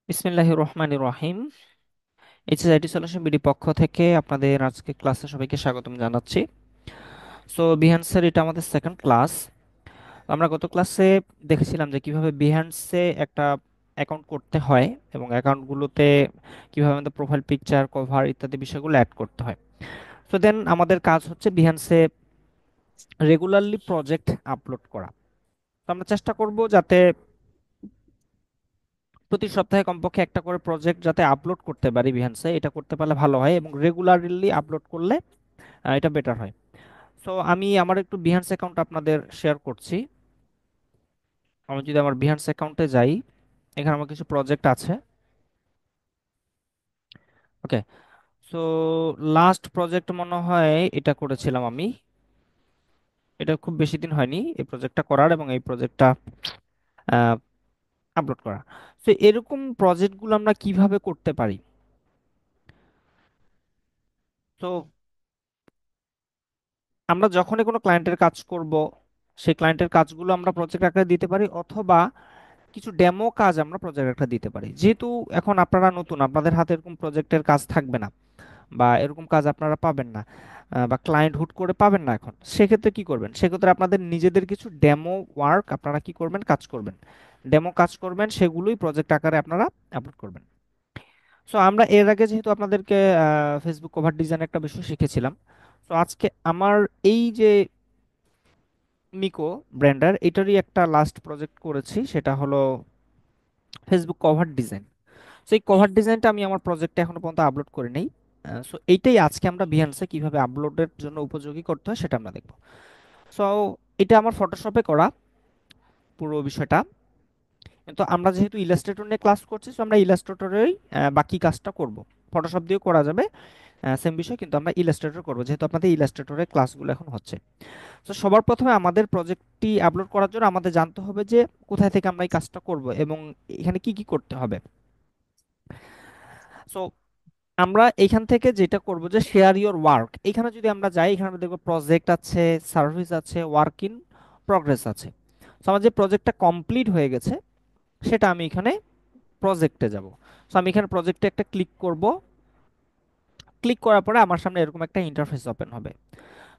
বিসমিল্লাহির রহমানির রহিম। HS IT solution BD পক্ষ থেকে আপনাদের আজকে ক্লাসে সবাইকে স্বাগতম জানাচ্ছি। সো বিহান্সের এটা আমাদের সেকেন্ড ক্লাস। আমরা গত ক্লাসে দেখেছিলাম যে কিভাবে বিহান্সে একটা অ্যাকাউন্ট করতে হয় এবং অ্যাকাউন্টগুলোতে কিভাবে আমাদের প্রোফাইল পিকচার কভার ইত্যাদি বিষয়গুলো অ্যাড করতে হয়। সো দেন আমাদের কাজ হচ্ছে বিহান্সে রেগুলারলি প্রজেক্ট আপলোড করা। তো আমরা চেষ্টা করব যাতে প্রতি সপ্তাহে কমপক্ষে একটা করে প্রজেক্ট যাতে আপলোড করতে পারি বিহান্সে, এটা করতে পারলে ভালো হয় এবং রেগুলারলি আপলোড করলে এটা বেটার হয়। সো আমি আমার একটু বিহান্স অ্যাকাউন্ট আপনাদের শেয়ার করছি। আমি যদি আমার বিহান্স অ্যাকাউন্টে যাই, এখানে আমার কিছু প্রজেক্ট আছে। ওকে, সো লাস্ট প্রজেক্ট মনে হয় এটা করেছিলাম আমি। এটা খুব বেশি দিন হয়নি এই প্রজেক্টটা করার এবং এই প্রজেক্টটা আপলোড করা। সো এরকম প্রজেক্টগুলো আমরা কিভাবে করতে পারি? তো আমরা যখনই কোনো ক্লায়েন্টের কাজ করব, সেই ক্লায়েন্টের কাজগুলো আমরা প্রজেক্ট আকারে দিতে পারি, অথবা কিছু ডেমো কাজ আমরা প্রজেক্ট একটা দিতে পারি। যেহেতু এখন আপনারা নতুন, আপনাদের হাতে এরকম প্রজেক্টের কাজ থাকবে না বা এরকম কাজ আপনারা পাবেন না, বা ক্লায়েন্ট হুট করে পাবেন না। এখন সেক্ষেত্রে কি করবেন? সেক্ষেত্রে আপনাদের নিজেদের কিছু ডেমো ওয়ার্ক আপনারা কি করবেন, কাজ করবেন, ডেমো কাজ করবেন, সেগুলোই প্রজেক্ট আকারে আপনারা আপলোড করবেন। সো আমরা এর আগে যেহেতু আপনাদেরকে ফেসবুক কভার ডিজাইন একটা বিষয় শিখেছিলাম, তো আজকে আমার এই যে মিকো ব্র্যান্ডার এটারই একটা লাস্ট প্রজেক্ট করেছি, সেটা হলো ফেসবুক কভার ডিজাইন। সেই কভার ডিজাইনটা আমি আমার প্রজেক্টে এখনো পর্যন্ত আপলোড করে নেই। সো এইটাই আজকে আমরা বিহান্সে কিভাবে আপলোডের জন্য উপযোগী করতে হয় সেটা আমরা দেখব। সো এটা আমার ফটোশপে করা পুরো বিষয়টা, কিন্তু আমরা যেহেতু ইলাস্ট্রেটর নিয়ে ক্লাস করছি, সো আমরা ইলাস্ট্রেটরেই বাকি কাজটা করব। ফটোশপ দিয়েও করা যাবে, সেম বিষয়, কিন্তু আমরা ইলাস্ট্রেটর করব যেহেতু আপনাদের ইলাস্ট্রেটরের ক্লাসগুলো এখন হচ্ছে। তো সবার প্রথমে আমাদের প্রজেক্টটি আপলোড করার জন্য আমাদের জানতে হবে যে কোথায় থেকে আমরা এই কাজটা করব এবং এখানে কি কি করতে হবে। সো আমরা এখান থেকে যেটা করব যে শেয়ার ইওর ওয়ার্ক, এখানে যদি আমরা যাই, এখানে আমরা দেখবো প্রজেক্ট আছে, সার্ভিস আছে, ওয়ার্ক ইন প্রগ্রেস আছে। তো আমার যে প্রজেক্টটা কমপ্লিট হয়ে গেছে সেটা আমি এখানে প্রজেক্টে যাব। সো আমি এখানে প্রজেক্টে একটা ক্লিক করব। ক্লিক করার পরে আমার সামনে এরকম একটা ইন্টারফেস ওপেন হবে।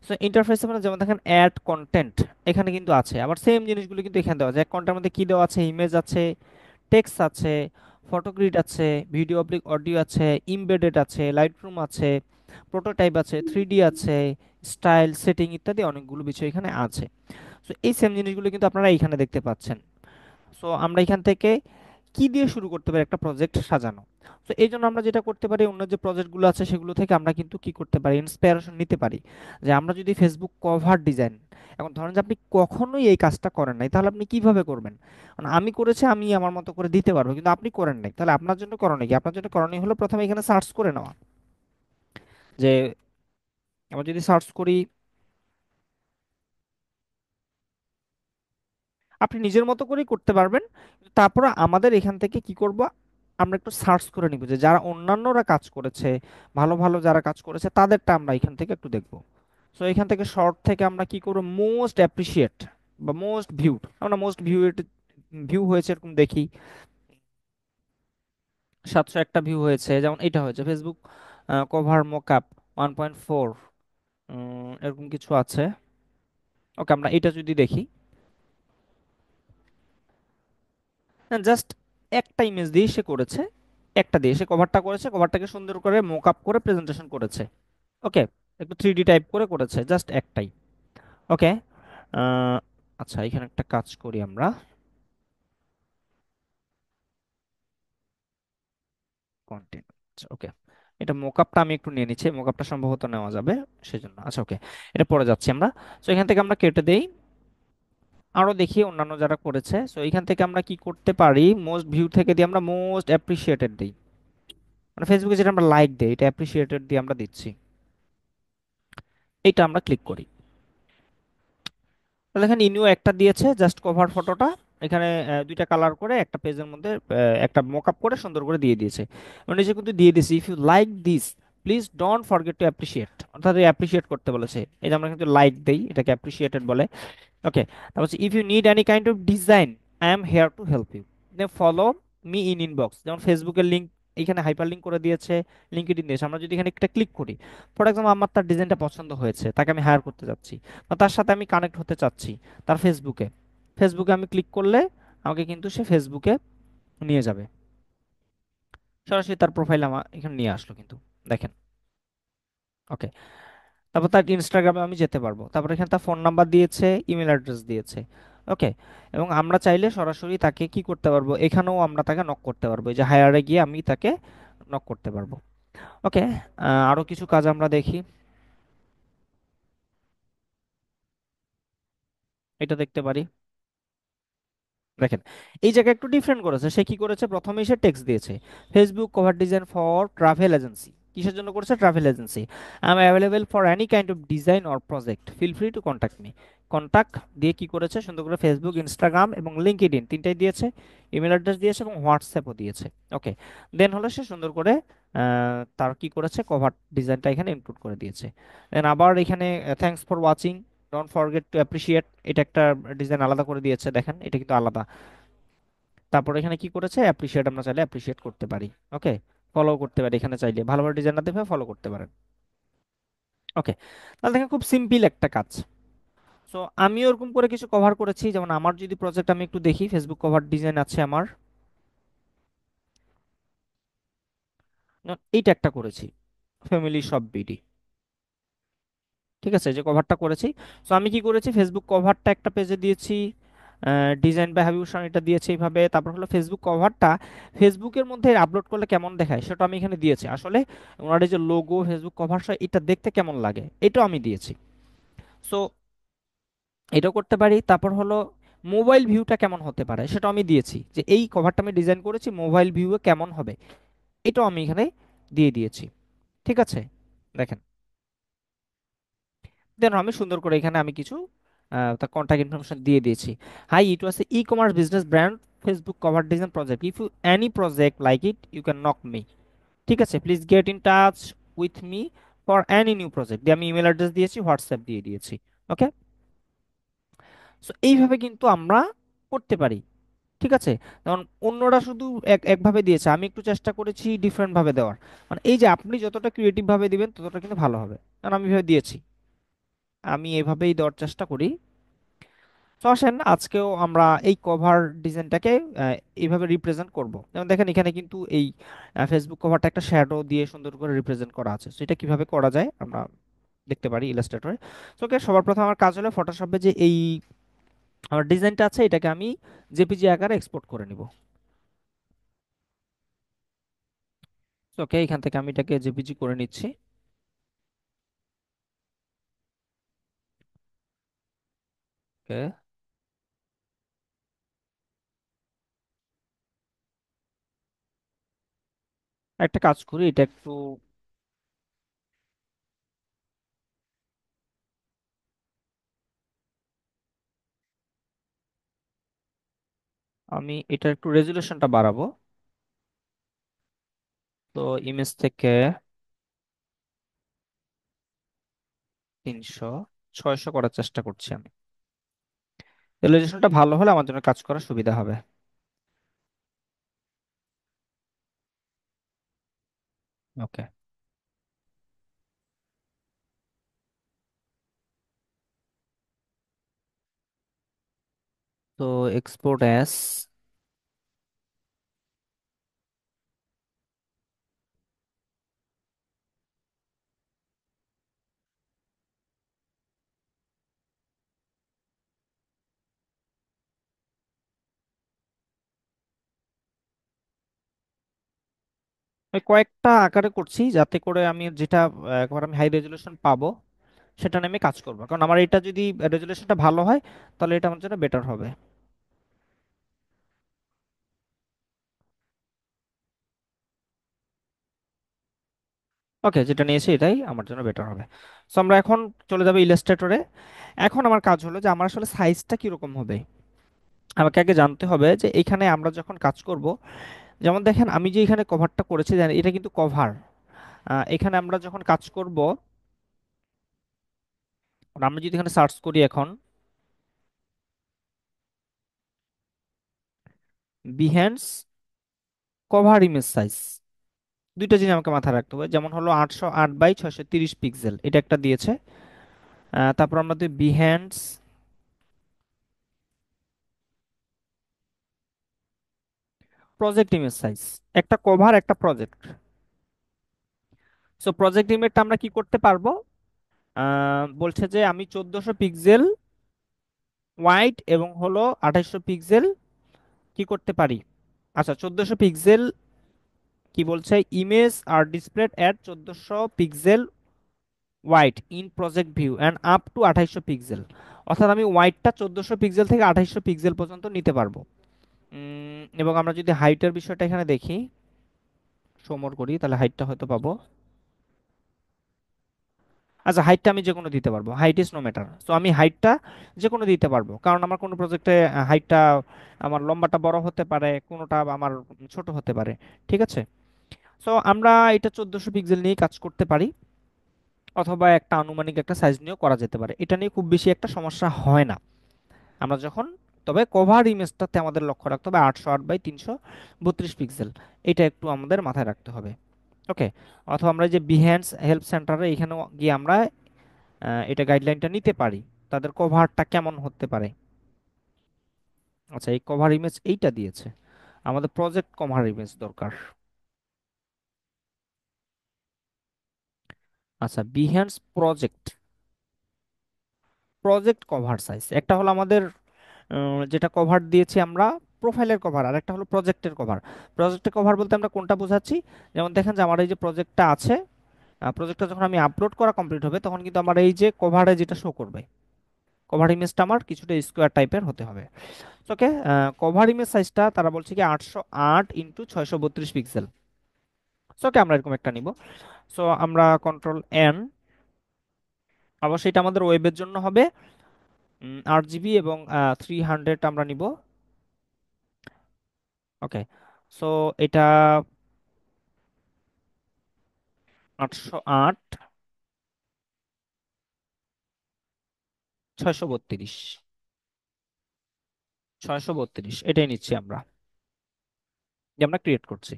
সো ইন্টারফেসে মানে যেমন দেখেন অ্যাড কন্টেন্ট এখানে কিন্তু আছে, আবার সেম জিনিসগুলো কিন্তু এখানে দেওয়া যায়। কন্টেন্টের মধ্যে কি দেওয়া আছে? ইমেজ আছে, টেক্সট আছে, ফটোগ্রিড আছে, ভিডিও অবলিক অডিও আছে, ইমবেডেড আছে, লাইটরুম আছে, প্রোটোটাইপ আছে, 3D আছে, স্টাইল সেটিং ইত্যাদি অনেকগুলো বিষয় এখানে আছে। সো এই সেম জিনিসগুলো কিন্তু আপনারা এখানে দেখতে পাচ্ছেন। সো আমরা এখান থেকে কি দিয়ে শুরু করতে পারি একটা প্রজেক্ট সাজানো? তো এই জন্য আমরা যেটা করতে পারি, অন্য যে প্রজেক্টগুলো আছে সেগুলো থেকে আমরা কিন্তু কি করতে পারি, ইন্সপিরেশন নিতে পারি। যে আমরা যদি ফেসবুক কভার ডিজাইন, এখন ধরেন যে আপনি কখনোই এই কাজটা করেন নাই, তাহলে আপনি কিভাবে করবেন? কারণ আমি করেছি, আমি আমার মতো করে দিতে পারবো, কিন্তু আপনি করেন নাই, তাহলে আপনার জন্য করণীয় কি? আপনার জন্য করণীয় হলো প্রথমে এখানে সার্চ করে নেওয়া। যে আমরা যদি সার্চ করি, আপনি নিজের মতো করেই করতে পারবেন। তারপর আমাদের এখান থেকে কি করব, আমরা একটু সার্চ করে নিব যে যারা অন্যান্যরা কাজ করেছে, ভালো ভালো যারা কাজ করেছে তাদেরটা আমরা এখান থেকে একটু দেখব। সো এখান থেকে শর্ট থেকে আমরা কি করব, মোস্ট অ্যাপ্রিসিয়েট বা মোস্ট ভিউড, আমরা মোস্ট ভিউ হয়েছে এরকম দেখি। 701টা ভিউ হয়েছে, যেমন এটা হয়েছে ফেসবুক কভার মকআপ 1.4, এরকম কিছু আছে। ওকে, আমরা এটা যদি দেখি, জাস্ট একটা ইমেজ দিয়ে সে করেছে, একটা দিয়ে সে কভারটা করেছে, কভারটাকে সুন্দর করে মোকআপ করে প্রেজেন্টেশন করেছে। ওকে, একটু 3D টাইপ করে করেছে, জাস্ট একটাই। ওকে, আচ্ছা এখানে একটা কাজ করি আমরা, কন্টেন্ট। আচ্ছা ওকে, এটা মোকআপটা আমি একটু নিয়ে নিচ্ছি, মোকআপটা সম্ভবত নেওয়া যাবে সেজন্য। আচ্ছা ওকে, এটা পরে যাচ্ছি আমরা। সো এখান থেকে আমরা কেটে দেই, আরো দেখি অন্যান্য যারা করেছে। সো এখান থেকে আমরা কি করতে পারি, মোস্ট ভিউ থেকে দিয়ে আমরা মোস্ট অ্যাপ্রিসিয়েটেড দিই, মানে ফেসবুকে যেটা আমরা লাইক দিই এটা অ্যাপ্রিসিয়েটেড দিয়ে আমরা দিচ্ছি। এটা আমরা ক্লিক করি, তাহলে এখানে ইনিও একটা দিয়েছে, জাস্ট কভার ফটোটা এখানে দুইটা কালার করে একটা পেজের মধ্যে একটা মকআপ করে সুন্দর করে দিয়ে দিয়েছে। মানে নিচে কিন্তু দিয়ে দিয়েছে, if you like this please don't forget to appreciate, অর্থাৎ অ্যাপ্রিসিয়েট করতে বলেছে। এই যে আমরা কিন্তু লাইক দেই, এটাকে অ্যাপ্রিসিয়েটেড বলে। ওকে, তারপর if you need any kind of design I am here to help you, then follow me in inbox, যেমন ফেসবুকের লিঙ্ক এখানে হাইপার লিঙ্ক করে দিয়েছে, লিঙ্কডইন দিয়েছে। আমরা যদি এখানে একটা ক্লিক করি, ফর এক্সাম্পল আমার তার ডিজাইনটা পছন্দ হয়েছে, তাকে আমি হায়ার করতে যাচ্ছি বা তার সাথে আমি কানেক্ট হতে চাচ্ছি তার ফেসবুকে, ফেসবুকে আমি ক্লিক করলে আমাকে কিন্তু সে ফেসবুকে নিয়ে যাবে, সরাসরি তার প্রোফাইল আমার এখানে নিয়ে আসলো কিন্তু, দেখেন। ওকে, তারপর তার ইনস্টাগ্রামে আমি যেতে পারবো, তারপর এখানে তার ফোন নাম্বার দিয়েছে, ইমেল অ্যাড্রেস দিয়েছে। ওকে, এবং আমরা চাইলে সরাসরি তাকে কি করতে পারবো, এখানেও আমরা তাকে নক করতে পারবো, এই যে হায়ারে গিয়ে আমি তাকে নক করতে পারবো। ওকে, আরো কিছু কাজ আমরা দেখি, এটা দেখতে পারি। দেখেন, এই জায়গায় একটু ডিফারেন্ট করেছে, সে কি করেছে, প্রথমে সে টেক্সট দিয়েছে Facebook cover design for travel agency. কিসের জন্য করেছে, travel agency. I am available for any kind of design or project, feel free to contact me. Contact দিয়ে কি করেছে, সুন্দর করে ফেসবুক, ইনস্টাগ্রাম এবং লিঙ্কডইন তিনটাই দিয়েছে, ইমেল অ্যাড্রেস দিয়েছে এবং হোয়াটসঅ্যাপও দিয়েছে। ওকে, দেন হলো সে সুন্দর করে তার কি করেছে, কভার ডিজাইনটা এখানে ইনক্লুড করে দিয়েছে। দেন আবার এখানে thanks for watching, don't forget to appreciate, এটা একটা ডিজাইন আলাদা করে দিয়েছে, দেখেন এটা কিন্তু আলাদা। তারপর এখানে কি করেছে, অ্যাপ্রিসিয়েট, আমরা চাইলে অ্যাপ্রিসিয়েট করতে পারি। ওকে, ফলো করতে পারি, এখানে চাইলে ভালো ভালো ডিজাইন না দেখে ফলো করতে পারেন। ওকে, তাহলে দেখেন খুব সিম্পল একটা কাজ। সো আমি ওরকম করে কিছু কভার করেছি, যেমন আমার যদি প্রজেক্ট আমি একটু দেখি, ফেসবুক কভার ডিজাইন আছে আমার, যেমন এইটা একটা করেছি, ফ্যামিলি শপ বিডি। ঠিক আছে, যে কভারটা করেছি। সো আমি কি করেছি, ফেসবুক কভারটা একটা পেজে দিয়েছি, ডিজাইন বাই হাবিব হোসেন এটা দিয়েছে এইভাবে। তারপর হলো ফেসবুক কভারটা ফেসবুকের মধ্যে আপলোড করলে কেমন দেখায় সেটা আমি এখানে দিয়েছি, আসলে ওনার এই যে লোগো ফেসবুক কভার, এটা দেখতে কেমন লাগে এটাও আমি দিয়েছি। সো এটাও করতে পারি। তারপর হলো মোবাইল ভিউটা কেমন হতে পারে সেটাও আমি দিয়েছি, যে এই কভারটা আমি ডিজাইন করেছি মোবাইল ভিউয়ে কেমন হবে, এটাও আমি এখানে দিয়ে দিয়েছি। ঠিক আছে, দেখেন, দেন আমি সুন্দর করে এখানে আমি কিছু তার কন্ট্যাক্ট ইনফরমেশন দিয়ে দিয়েছি। Hi, it was e commerce business brand Facebook cover design project, if you any project like it you can knock me. ঠিক আছে, please get in touch with me for any new project, দিয়ে আমি email address দিয়েছি, WhatsApp দিয়ে দিয়েছি। ওকে, so এইভাবে কিন্তু আমরা করতে পারি। ঠিক আছে, যেমন অন্যরা শুধু একভাবে দিয়েছে, আমি একটু চেষ্টা করেছি ডিফারেন্ট ভাবে দেওয়ার, মানে এই যে আপনি যতটা ক্রিয়েটিভ ভাবে দিবেন ততটা কিন্তু ভালো হবে, কারণ আমি এভাবে দিয়েছি, আমি এভাবেই দেওয়ার চেষ্টা করি। তো আসেন আজকেও আমরা এই কভার ডিজাইনটাকে এইভাবে রিপ্রেজেন্ট করব। যেমন দেখেন এখানে কিন্তু এই ফেসবুক কভারটা একটা শ্যাডো দিয়ে সুন্দর করে রিপ্রেজেন্ট করা আছে, তো এটা কিভাবে করা যায় আমরা দেখতে পারি ইলাস্ট্রেটরে। তো ওকে, সবার প্রথম আমার কাজ হলো ফটোশপে যে এই আমার ডিজাইনটা আছে এটাকে আমি জেপিজি আকারে এক্সপোর্ট করে নিব। ওকে, এখান থেকে আমি এটাকে জেপিজি করে নিচ্ছি। ওকে, একটা কাজ করি, এটা একটু আমি এটা একটু রেজুলেশনটা বাড়াবো, তো ইমেজ থেকে 300 600 করার চেষ্টা করছি আমি, রেজুলেশনটা ভালো হলে আমার জন্য কাজ করা সুবিধা হবে। ওকে, তো এক্সপোর্ট অ্যাস, আমি কয়েকটা আকারে করছি যাতে করে আমি যেটা একবার আমি হাই রেজুলেশন পাবো সেটা নিয়ে আমি কাজ করবো, কারণ আমার এটা যদি রেজুলেশনটা ভালো হয় তাহলে এটা আমার জন্য বেটার হবে। ওকে, যেটা নিয়েছি এটাই আমার জন্য বেটার হবে। সো আমরা এখন চলে যাবো ইলাস্ট্রেটরে। এখন আমার কাজ হলো যে আমার আসলে সাইজটা কিরকম হবে, আমাকে আগে জানতে হবে যে এখানে আমরা যখন কাজ করব, যেমন দেখেন আমি যে এখানে কভারটা করেছি জানেন এটা কিন্তু কভার, এখানে আমরা যখন কাজ করব, আমরা যদি এখানে সার্চ করি এখন বিহেন্স কভার ইমেজ সাইজ, দুইটা জিনিস আমাকে মাথায় রাখতে হবে। যেমন হলো 808 বাই 630 পিক্সেল, এটা একটা দিয়েছে। তারপর আমরা দিই বিহ্যান্ডস প্রজেক্ট ইমেজ সাইজ, একটা কভার একটা প্রজেক্ট। সো প্রজেক্ট ইমেজটা আমরা কি করতে পারবো, বলছে যে আমি 1400 পিক্সেল ওয়াইড এবং হলো 2800 পিক্সেল কি করতে পারি। আচ্ছা, 1400 পিক্সেল কি বলছে, image are displayed at 1400 pixel wide in project view and up to 2800 pixel. অর্থাৎ আমি ওয়াইডটা 1400 পিক্সেল থেকে 2800 পিক্সেল পর্যন্ত নিতে পারবো। এবং আমরা যদি হাইটের বিষয়টা এখানে দেখি, সমর করি, তাহলে হাইটটা হয়তো পাবো। আচ্ছা, হাইটটা আমি যে কোনো দিতে পারবো, height is no matter. So আমি হাইটটা যে কোনো দিতে পারবো, কারণ আমার কোনো প্রজেক্টে হাইটটা আমার লম্বাটা বড় হতে পারে, কোনোটা আমার ছোট হতে পারে। ঠিক আছে। সো আমরা এটা 1400 পিক্সেল নিয়ে কাজ করতে পারি, অথবা একটা আনুমানিক একটা সাইজ নিয়েও করা যেতে পারে, এটা নিয়ে খুব বেশি একটা সমস্যা হয় না আমরা যখন। তবে কভার ইমেজটাতে আমাদের লক্ষ্য রাখতে হবে 808 বাই 332 পিক্সেল, এটা একটু আমাদের মাথায় রাখতে হবে। ওকে। অথবা আমরা এই যে বিহ্যান্ডস হেল্প সেন্টারে এখানেও গিয়ে আমরা এটা গাইডলাইনটা নিতে পারি, তাদের কভারটা কেমন হতে পারে। আচ্ছা, এই কভার ইমেজ এইটা দিয়েছে, আমাদের প্রজেক্ট কভার ইমেজ দরকার। আচ্ছা, বিহ্যান্ডস প্রজেক্ট প্রজেক্ট কভার সাইজ, একটা হলো আমাদের যেটা কভার দিয়েছি আমরা প্রোফাইলের কভার, আর একটা হলো প্রজেক্টের কভার। প্রজেক্টের কভার বলতে আমরা কোনটা বোঝাচ্ছি, যেমন দেখেন যে আমার এই যে প্রজেক্টটা আছে, প্রজেক্টটা যখন আমি আপলোড করা কমপ্লিট হবে তখন কিন্তু আমার এই যে কভারে যেটা শো করবে, কভার ইমেজটা আমার কিছুটা স্কোয়ার টাইপের হতে হবে। ওকে। কভার ইমেজ সাইজটা তারা বলছে কি 808 × 632 পিক্সেল। ওকে, আমরা এরকম একটা নিব। সো আমরা কন্ট্রোল N, অবশ্যই এটা আমাদের ওয়েবের জন্য হবে 8 জিবি এবং 300 আমরা নিব। ওকে। সো এটা 808 × 632, এটাই নিচ্ছি আমরা, যে আমরা ক্রিয়েট করছি।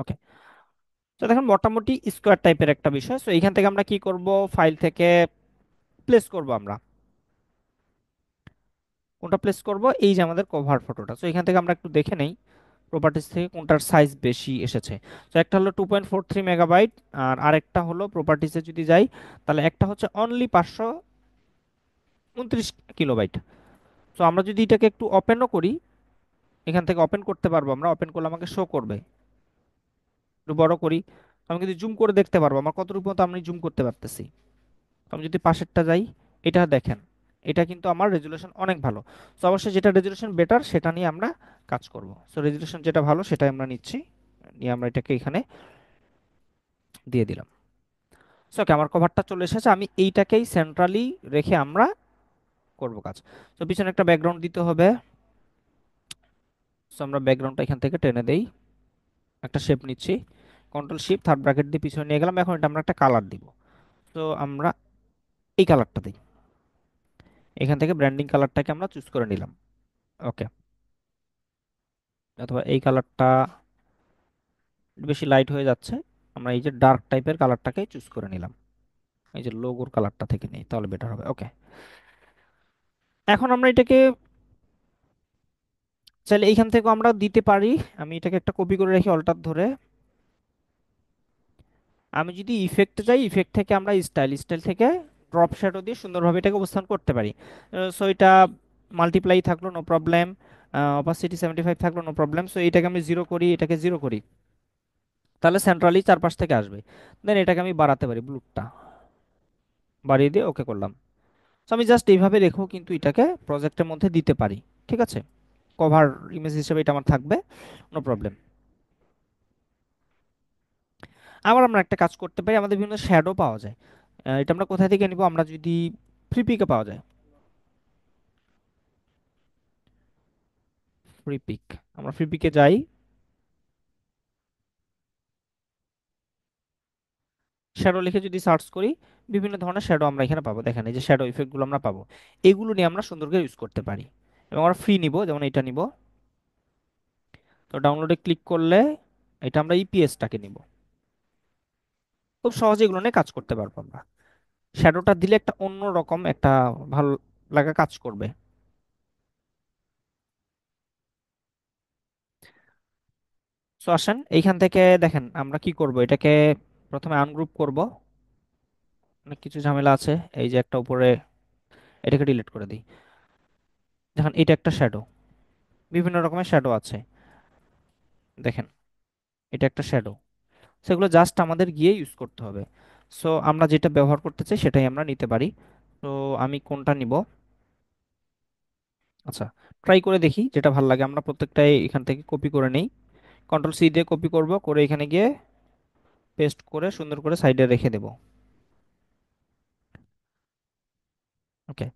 ওকে। তো দেখেন মোটামুটি স্কোয়ার টাইপের একটা বিষয়। সো এইখান থেকে আমরা কি করব, ফাইল থেকে প্লেস করব আমরা, কোনটা প্লেস করব, এই যে আমাদের কভার ফটোটা। সো এখান থেকে আমরা একটু দেখে নেই প্রপার্টিস থেকে কোনটার সাইজ বেশি এসেছে। তো একটা হলো 2.43 মেগাবাইট, আর আরেকটা হলো প্রপার্টিসে যদি যাই, তাহলে একটা হচ্ছে অনলি 529 কিলোবাইট। তো আমরা যদি এটাকে একটু ওপেনও করি, এখান থেকে ওপেন করতে পারবো আমরা, ওপেন করলে আমাকে শো করবে। একটু বড় করি, আমি কিন্তু জুম করে দেখতে পারবো আমার কতটুকু মতো আমি জুম করতে পারতেছি। তো আমি যদি পাশেরটা যাই, এটা দেখেন, এটা কিন্তু আমার রেজুলেশন অনেক ভালো। তো অবশ্যই যেটা রেজুলেশন বেটার সেটা নিয়ে আমরা কাজ করব। সো রেজুলেশন যেটা ভালো সেটাই আমরা নিচ্ছি, নিয়ে আমরা এটাকে এখানে দিয়ে দিলাম। সো ওকে, আমার কভারটা চলে এসেছে, আমি এইটাকেই সেন্ট্রালি রেখে আমরা করব কাজ। তো পিছনে একটা ব্যাকগ্রাউন্ড দিতে হবে। সো আমরা ব্যাকগ্রাউন্ডটা এখান থেকে টেনে দেই, একটা শেপ নিচ্ছি, কন্ট্রোল শিফট 3 ব্র্যাকেট দিয়ে পিছনে নিয়ে গেলাম। এখন এটা আমরা একটা কালার দিব। তো আমরা এই কালারটা দিই, এখান থেকে ব্র্যান্ডিং কালারটাকে আমরা চুজ করে নিলাম। ওকে। অথবা এই কালারটা বেশি লাইট হয়ে যাচ্ছে, আমরা এই যে ডার্ক টাইপের কালারটাকে চুজ করে নিলাম, এই যে লোগোর কালারটা থেকে নেই, তাহলে বেটার হবে। ওকে। এখন আমরা এটাকে চাইলে এইখান থেকে আমরা দিতে পারি, আমি এটাকে একটা কপি করে রাখি অল্টার ধরে। আমি যদি ইফেক্টে যাই, ইফেক্ট থেকে আমরা স্টাইল, স্টাইল থেকে ড্রপ শ্যাডো দিয়ে সুন্দরভাবে এটাকে অবস্থান করতে পারি। সো এটা মাল্টিপ্লাই থাকলো নো প্রবলেম, অপাসিটি 75 থাকলো নো প্রবলেম। সো এটাকে আমি জিরো করি, এটাকে জিরো করি, তাহলে সেন্ট্রালি চারপাশ থেকে আসবে। দেন এটাকে আমি বাড়াতে পারি, ব্লুটা বাড়িয়ে দিয়ে ওকে করলাম। তো আমি জাস্ট এইভাবে রেখেও কিন্তু এটাকে প্রজেক্টের মধ্যে দিতে পারি। ঠিক আছে, কভার ইমেজ হিসেবে এটা আমার থাকবে, নো প্রবলেম। আবার আমরা একটা কাজ করতে পারি, আমাদের বিভিন্ন শ্যাডো পাওয়া যায়, এটা আমরা কোথা থেকে নিব, আমরা যদি ফ্রিপিকে পাওয়া যায়, ফ্রিপিক, আমরা ফ্রিপিকে যাই, শ্যাডো লিখে যদি সার্চ করি, বিভিন্ন ধরনের শ্যাডো আমরা এখানে পাবো। দেখেন এই যে শ্যাডো ইফেক্টগুলো আমরা পাবো, এগুলো নিয়ে আমরা সুন্দর করে ইউজ করতে পারি। এবং আমরা ফ্রি নিব, যেমন এটা নিব। তো ডাউনলোডে ক্লিক করলে এটা আমরা ইপিএসটাকে নিব। খুব সহজে এগুলো নিয়ে কাজ করতে পারবো আমরা। শ্যাডোটা দিলে একটা অন্য রকম একটা ভালো লাগা কাজ করবে। তো আসেন এইখান থেকে দেখেন আমরা কি করব, এটাকে প্রথমে আনগ্রুপ করব। অনেক কিছু ঝামেলা আছে। এই যে একটা উপরে, এটাকে ডিলিট করে দিই। দেখেন এটা একটা শ্যাডো, বিভিন্ন রকমের শ্যাডো আছে। দেখেন এটা একটা শ্যাডো, সেগুলো জাস্ট আমাদের গিয়ে ইউজ করতে হবে। সো আমরা যেটা ব্যবহার করতে চাই সেটাই আমরা নিতে পারি। তো আমি কোনটা নিব? আচ্ছা, ট্রাই করে দেখি যেটা ভালো লাগে। আমরা প্রত্যেকটাই এখান থেকে কপি করে নেই। কন্ট্রোল সি দিয়ে কপি করব, করে এখানে গিয়ে পেস্ট করে সুন্দর করে সাইডে রেখে দেব। ওকে।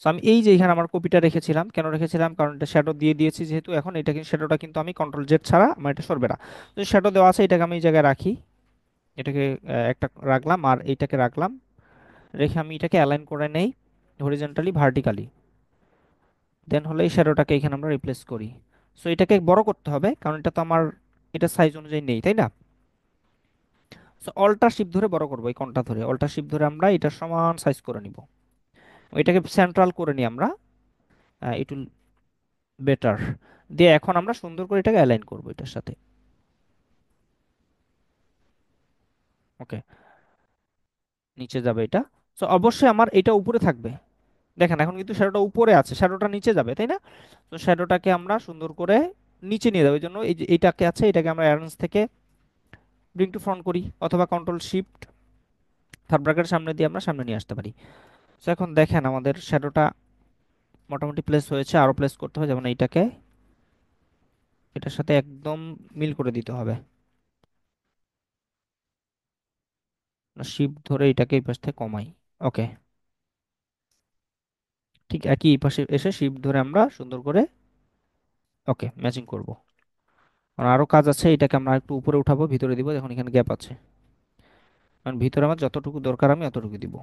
সো আমি এই যে এখানে আমার কপিটা রেখেছিলাম, কেন রেখেছিলাম? কারণ এটা শ্যাডো দিয়ে দিয়েছি যেহেতু, এখন এটা কিন্তু শ্যাডোটা কিন্তু আমি কন্ট্রোল জেড ছাড়া আমার এটা সরবে না। তো শ্যাডো দেওয়া আছে, এটাকে আমি এই জায়গায় রাখি। এটাকে একটা রাখলাম আর এইটাকে রাখলাম। রেখে আমি এটাকে অ্যালাইন করে নেই হরিজন্টালি ভার্টিক্যালি। দেন হলে এই শ্যাডোটাকে এখানে আমরা রিপ্লেস করি। সো এটাকে বড় করতে হবে কারণ এটা তো আমার এটা সাইজ অনুযায়ী নেই, তাই না? সো অল্টার শিফট ধরে বড় করবো, এই কোণটা ধরে অল্টার শিফট ধরে আমরা এটা সমান সাইজ করে নিব। এটাকে সেন্ট্রাল করে নিই আমরা, একটু বেটার দিয়ে এখন আমরা সুন্দর করে এটাকে অ্যালাইন করব এটার সাথে। ওকে, নিচে যাবে এটা। সো অবশ্যই আমার এটা উপরে থাকবে। দেখেন এখন কিন্তু শ্যাডোটা উপরে আছে, শ্যাডোটা নিচে যাবে, তাই না? তো শ্যাডোটাকে আমরা সুন্দর করে নিচে নিয়ে যাবো, এই জন্য এই যে এইটাকে আছে এটাকে আমরা অ্যারেঞ্জ থেকে ব্রিং টু ফ্রন্ট করি, অথবা কন্ট্রোল শিফট থার্ড ব্র্যাকেটের সামনে দিয়ে আমরা সামনে নিয়ে আসতে পারি। তো এখন দেখেন আমাদের শ্যাডোটা মোটামুটি প্লেস হয়েছে, আরো প্লেস করতে হবে, যেমন এইটাকে এটার সাথে একদম মিল করে দিতে হবে। শিফট ধরে এটাকে এই পাশ থেকে কমাই। ওকে, ঠিক একই এই পাশে এসে শিফট ধরে আমরা সুন্দর করে ওকে ম্যাচিং করব। আর আরো কাজ আছে, এটাকে আমরা একটু উপরে উঠাবো, ভিতরে দিব, দেখুন এখানে গ্যাপ আছে। কারণ ভিতরে আমার যতটুকু দরকার আমি অতটুকু দিব,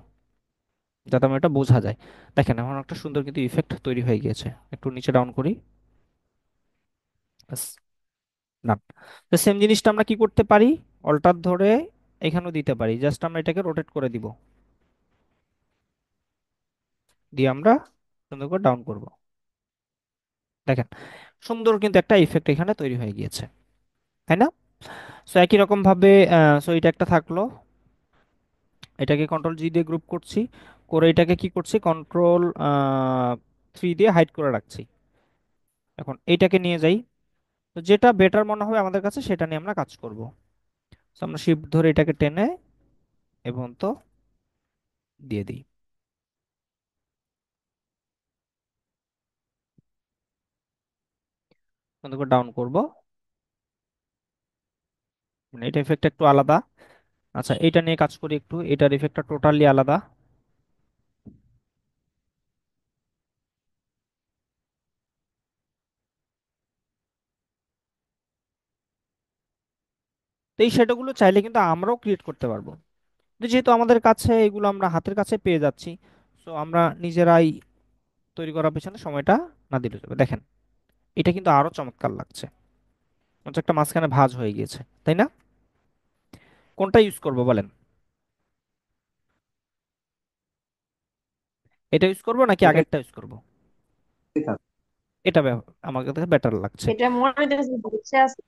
যাতে আমার এটা বোঝা যায়। দেখেন এখন একটা সুন্দর কিন্তু ইফেক্ট তৈরি হয়ে গিয়েছে। একটু নিচে ডাউন করি, ব্যাস। না, তো সেম জিনিসটা আমরা কি করতে পারি, অল্টার ধরে এখানেও দিতে পারি। জাস্ট আমরা এটাকে রোটেট করে দিব, দিয়ে আমরা সুন্দর করে ডাউন করব। দেখেন সুন্দর কিন্তু একটা ইফেক্ট এখানে তৈরি হয়ে গিয়েছে, তাই না? সো একই রকম ভাবে সো এটা একটা থাকলো। এটাকে কন্ট্রোল জি দিয়ে গ্রুপ করছি, করে এটাকে কি করছি, কন্ট্রোল থ্রি দিয়ে হাইড করে রাখছি। এখন এইটাকে নিয়ে যাই, তো যেটা বেটার মনে হবে আমাদের কাছে সেটা নিয়ে আমরা কাজ করব। তো আমরা শিফট ধরে এটাকে টেনে এবং তো দিয়ে দিই, সুন্দর করে ডাউন করব। মানে এটা ইফেক্ট একটু আলাদা। আচ্ছা, এটা নিয়ে কাজ করি একটু, এটার ইফেক্টটা টোটালি আলাদা। তো এই শ্যাডোগুলো চাইলে কিন্তু আমরাও ক্রিয়েট করতে পারবো। তো যেহেতু আমাদের কাছে এগুলো আমরা হাতের কাছে পেয়ে যাচ্ছি, সো আমরা নিজেরাই তৈরি করার পেছনে সময়টা না দিলে যাবে। দেখেন এটা কিন্তু আরো চমৎকার লাগছে, হচ্ছে একটা মাঝখানে ভাঁজ হয়ে গিয়েছে, তাই না? কোনটা ইউজ করব বলেন? এটা ইউজ করব নাকি এটাই আগেরটা ইউজ করব? কাজ। এটা আমার কাছে বেটার লাগছে। এটা মনে হইতেছে বুঝছে আছে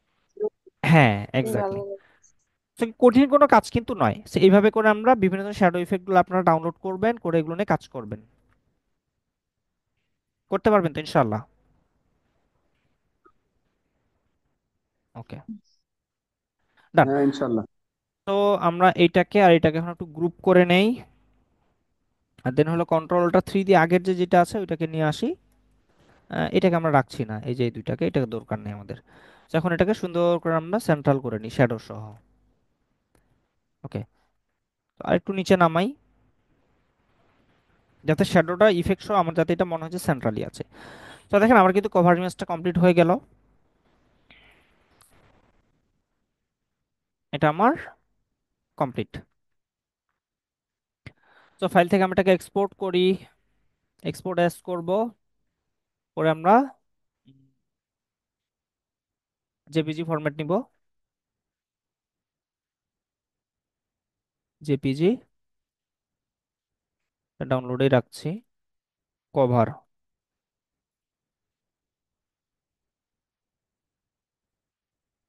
হ্যাঁ, ভালো এক্স্যাক্টলি। লাগে। কঠিন কোনো কাজ কিন্তু নয়। So, এইভাবে করে আমরা বিভিন্ন ধরনের শ্যাডো ইফেক্টগুলো আপনারা ডাউনলোড করবেন, করে এগুলো নিয়ে কাজ করবেন। করতে পারবেন তো ইনশাল্লাহ? ওকে, ডান। হ্যাঁ, ইনশাল্লাহ। তো আমরা এইটাকে আর এটাকে এখন একটু গ্রুপ করে নেই। আর দেন হলো কন্ট্রোলটা থ্রি দিয়ে আগের যে যেটা আছে ওইটাকে নিয়ে আসি। এটাকে আমরা রাখছি না, এই যে এই দুইটাকে, এটাকে দরকার নেই আমাদের। তো এখন এটাকে সুন্দর করে আমরা সেন্ট্রাল করে নিই শ্যাডো সহ। ওকে, আর একটু নিচে নামাই, যাতে শ্যাডোটা ইফেক্ট সহ আমার, যাতে এটা মনে হচ্ছে সেন্ট্রালি আছে। তো দেখেন আমার কিন্তু কভার ইমেজটা কমপ্লিট হয়ে গেল। এটা আমার কমপ্লিট। তো ফাইল থেকে আমি এটাকে এক্সপোর্ট করি, এক্সপোর্ট অ্যাজ করব, করে আমরা জেপিজি ফরম্যাট নিব। জেপিজি ডাউনলোডে রাখছি। কভার,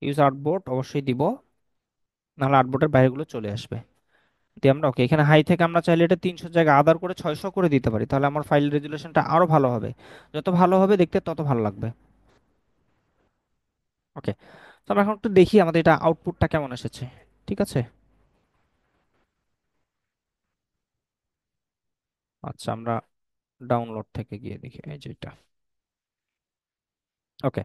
ইউজ আর্টবোর্ড অবশ্যই দিব, নাহলে আর্টবোর্ডের বাইরেগুলো চলে আসবে। দিয়ে আমরা ওকে, এখানে হাই থেকে আমরা চাইলে এটা 300 জায়গায় আদার করে 600 করে দিতে পারি, তাহলে আমার ফাইল রেজুলেশনটা আরো ভালো হবে। যত ভালো হবে দেখতে তত ভালো লাগবে। ওকে, তো আমরা এখন একটু দেখি আমাদের এটা আউটপুটটা কেমন এসেছে। ঠিক আছে, আচ্ছা আমরা ডাউনলোড থেকে গিয়ে দেখি, এই যে এটা। ওকে,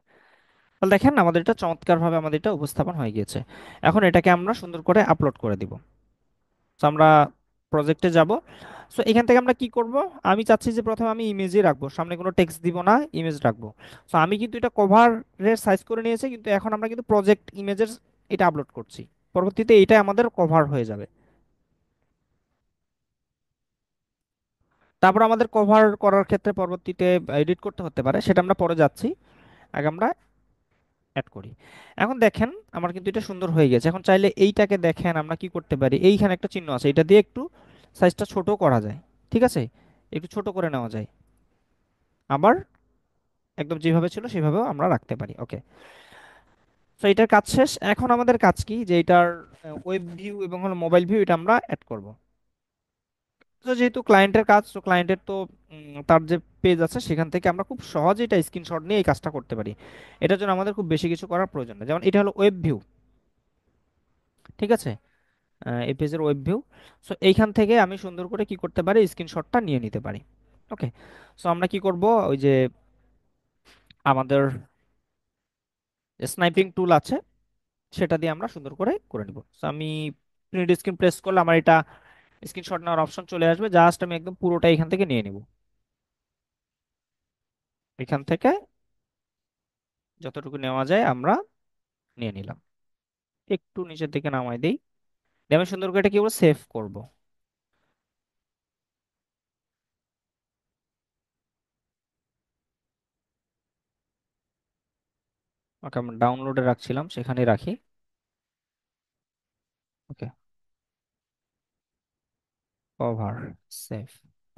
তাহলে দেখেন আমাদের এটা চমৎকারভাবে আমাদের এটা উপস্থাপন হয়ে গিয়েছে। এখন এটাকে আমরা সুন্দর করে আপলোড করে দিব। তো আমরা প্রজেক্টে যাব। সো এখান থেকে আমরা কি করব, আমি চাচ্ছি যে প্রথমে আমি ইমেজই রাখবো, সামনে কোনো টেক্সট দিব না, ইমেজ রাখবো। সো আমি কিন্তু এটা কভারের সাইজ করে নিয়েছি, কিন্তু এখন আমরা কিন্তু প্রজেক্ট ইমেজের এটা আপলোড করছি। পরবর্তীতে এটা আমাদের কভার হয়ে যাবে। তারপর আমাদের কভার করার ক্ষেত্রে পরবর্তীতে এডিট করতে হতে পারে, সেটা আমরা পরে যাচ্ছি। আগে আমরা অ্যাড করি। এখন দেখেন আমার কিন্তু এটা সুন্দর হয়ে গেছে। এখন চাইলে এইটাকে দেখেন আমরা কি করতে পারি, এইখানে একটা চিহ্ন আছে, এটা দিয়ে একটু সাইজটা ছোট করা যায়। ঠিক আছে, একটু ছোট করে নেওয়া যায়। আবার একদম যেভাবে ছিল সেভাবেও আমরা রাখতে পারি। ওকে, তো এটার কাজ শেষ। এখন আমাদের কাজ কি, যে এটার ওয়েব ভিউ এবং হলো মোবাইল ভিউ এটা আমরা অ্যাড করব। তো যেহেতু ক্লায়েন্টের কাজ, তো ক্লায়েন্টের তো তার যে পেজ আছে সেখান থেকে আমরা খুব সহজে এটা স্ক্রিনশট নিয়ে এই কাজটা করতে পারি। এটার জন্য আমাদের খুব বেশি কিছু করার প্রয়োজন নেই। যেমন এটা হলো ওয়েব ভিউ। ঠিক আছে, এই পেজের ওয়েব ভিউ। সো এইখান থেকে আমি সুন্দর করে কি করতে পারি, স্ক্রিনশটটা নিয়ে নিতে পারি। ওকে, সো আমরা কি করব, ওই যে আমাদের স্নাইপিং টুল আছে সেটা দিয়ে আমরা সুন্দর করে করে নিব। সো আমি প্রিন্ট স্ক্রিন প্রেস করলে আমার এটা স্ক্রিনশট নেওয়ার অপশন চলে আসবে। জাস্ট আমি একদম পুরোটা এখান থেকে নিয়ে নিব। এখান থেকে যতটুকু নেওয়া যায় আমরা নিয়ে নিলাম। একটু নিচের দিকে নামাই দিই, দিয়ে আমি সুন্দর করে এটা কি করবো, সেভ করব। ওকে, আমরা ডাউনলোডে রাখছিলাম, সেখানে রাখি। ওকে, কভার, সেভ।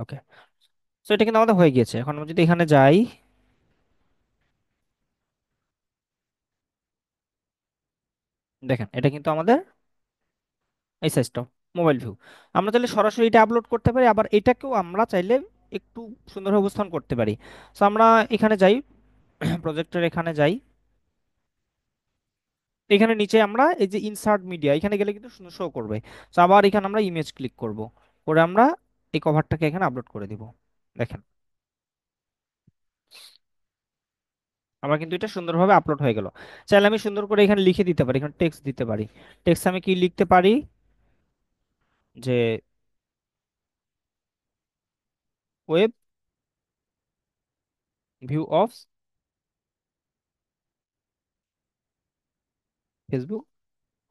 ওকে, সো এটা কিন্তু আমাদের হয়ে গিয়েছে। এখন আমি যদি এখানে যাই, দেখেন এটা কিন্তু আমাদের এই সাইজটা মোবাইল ভিউ। আমরা চাইলে সরাসরি এটা আপলোড করতে পারি, আবার এটাকেও আমরা চাইলে একটু সুন্দরভাবে উপস্থাপন করতে পারি। সো আমরা এখানে যাই, প্রজেক্টের এখানে যাই, এখানে নিচে আমরা এই যে ইনসার্ট মিডিয়া, এখানে গেলে কিন্তু সুন্দর শো করবে। তো আবার এখানে আমরা ইমেজ ক্লিক করব, করে আমরা এই কভারটাকে এখানে আপলোড করে দিব। দেখেন আমার কিন্তু এটা সুন্দরভাবে আপলোড হয়ে গেল। চাইলে আমি সুন্দর করে এখানে লিখে দিতে পারি, এখানে টেক্সট দিতে পারি। টেক্সট আমি কি লিখতে পারি, যে web view of Facebook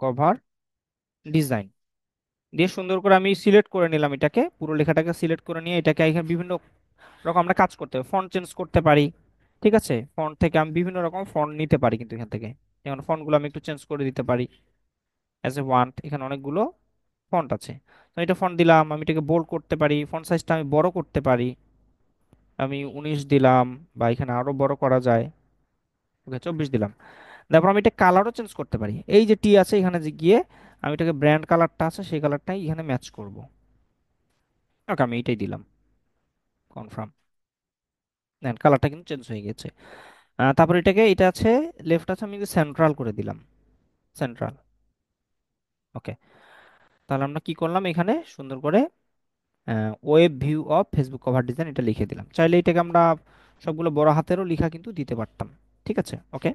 cover design, দিয়ে সুন্দর করে আমি সিলেক্ট করে নিলাম এটাকে, পুরো লেখাটাকে সিলেক্ট করে নিয়ে এটাকে এখানে বিভিন্ন রকম আমরা কাজ করতে পারি, ফন্ট চেঞ্জ করতে পারি। ঠিক আছে, ফন্ট থেকে আমি বিভিন্ন রকম ফন্ট নিতে পারি কিন্তু এখান থেকে। যেমন ফন্টগুলো আমি একটু চেঞ্জ করে দিতে পারি অ্যাজ এ ওয়ান্ট, এখানে অনেকগুলো ফন্ট আছে। তো এটা ফন্ট দিলাম, আমি এটাকে বোল্ড করতে পারি, ফন্ট সাইজটা আমি বড় করতে পারি। আমি 19 দিলাম, বা এখানে আরো বড় করা যায়। ওকে, 24 দিলাম। তারপর আমি এটা কালারও চেঞ্জ করতে পারি, এই যে টি আছে এখানে যে গিয়ে আমি এটাকে ব্র্যান্ড কালারটা আছে সেই কালারটাই এখানে ম্যাচ করব। ওকে, আমি এটাই দিলাম, কনফার্ম। দেন কালারটা কিন্তু চেঞ্জ হয়ে গেছে। তারপর এটাকে, এটা আছে লেফট আছে, আমি সেন্ট্রাল করে দিলাম, সেন্ট্রাল। ওকে, তাহলে আমরা কি করলাম, এখানে সুন্দর করে web view of Facebook cover design এটা লিখে দিলাম। চাইলে এটাকে আমরা সবগুলো বড় হাতেরও লেখা কিন্তু দিতে পারতাম। ঠিক আছে, ওকে।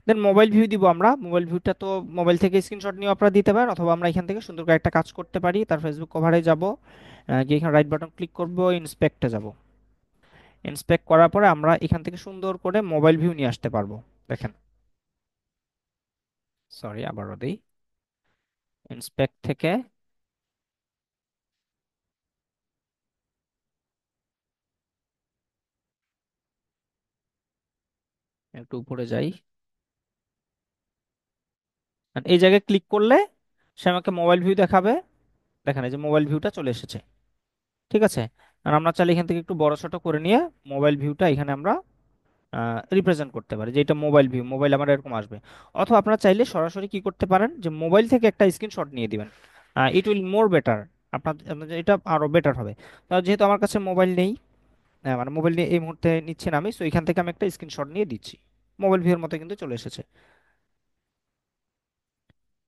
দেন মোবাইল ভিউ দিব আমরা। মোবাইল ভিউটা তো মোবাইল থেকে স্ক্রিনশট নিয়ে আপনারা দিতে পারেন, অথবা আমরা এখান থেকে সুন্দর করে একটা কাজ করতে পারি। তার ফেসবুক কভারে যাব, গিয়ে এখানে রাইট বাটন ক্লিক করব, ইন্সপেক্টে যাব। ইন্সপেক্ট করার পরে আমরা এখান থেকে সুন্দর করে মোবাইল ভিউ নিয়ে আসতে পারবো। দেখেন, সরি আবারও দিই, ইন্সপেক্ট থেকে একটু উপরে যাই, আর এই জায়গায় ক্লিক করলে সে আমাকে মোবাইল ভিউ দেখাবে। দেখেন এই যে মোবাইল ভিউটা চলে এসেছে। ঠিক আছে। আর আমরা চাইলে এখান থেকে একটু বড় ছোট করে নিয়ে মোবাইল ভিউটা এখানে আমরা রিপ্রেজেন্ট করতে পারি যে এটা মোবাইল ভিউ, মোবাইল আমার এরকম আসবে। অথবা আপনারা চাইলে সরাসরি কি করতে পারেন যে মোবাইল থেকে একটা স্ক্রিনশট নিয়ে দিবেন। It will more better. আপনার এটা আরো বেটার হবে। যেহেতু আমার কাছে মোবাইল নেই, মানে মোবাইল নিয়ে এই মুহূর্তে নিচ্ছি না আমি, সো এখান থেকে আমি একটা স্ক্রিনশট নিয়ে দিচ্ছি। মোবাইল ভিউর মতো কিন্তু চলে এসেছে।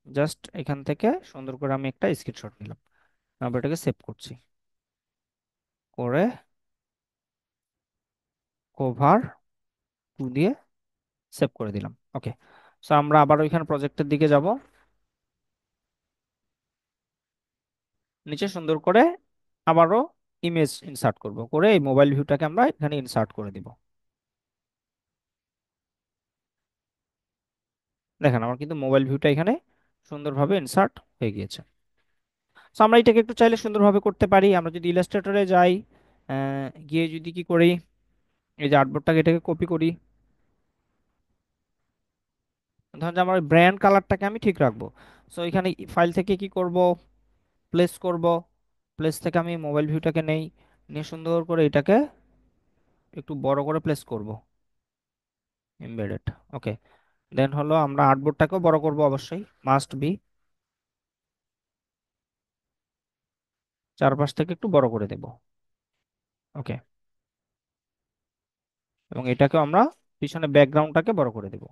জাস্ট এখান থেকে সুন্দর করে আমি একটা স্ক্রিনশট নিলাম। আমরা এটাকে সেভ করছি, করে কভার টু দিয়ে সেভ করে দিলাম। ওকে। সো আমরা আবার ওইখানে প্রজেক্টের দিকে যাব, নিচে সুন্দর করে আবারও ইমেজ ইনসার্ট করব, করে এই মোবাইল ভিউটাকে আমরা এখানে ইনসার্ট করে দিব। দেখেন আমার কিন্তু মোবাইল ভিউটা এখানে সুন্দরভাবে ইনসার্ট হয়ে গিয়েছে। সো আমরা এটাকে একটু চাইলে সুন্দরভাবে করতে পারি। আমরা যদি ইলাস্ট্রেটরে যাই, গিয়ে যদি কি করি, এই যে আর্টবোর্ডটাকে এটাকে কপি করি। ধরেন যে আমার ব্র্যান্ড কালারটাকে আমি ঠিক রাখবো। সো এখানে ফাইল থেকে কি করব, প্লেস করব। প্লেস থেকে আমি মোবাইল ভিউটাকে নেই, নিয়ে সুন্দর করে এটাকে একটু বড় করে প্লেস করব, এমবেডেড। ওকে। দেন হলো আমরা আর্টবোর্ডটাকেও বড় করব, অবশ্যই মাস্ট বি। চারপাশ থেকে একটু বড় করে দেব। ওকে। এবং এটাকেও আমরা পিছনে ব্যাকগ্রাউন্ডটাকে বড় করে দেব।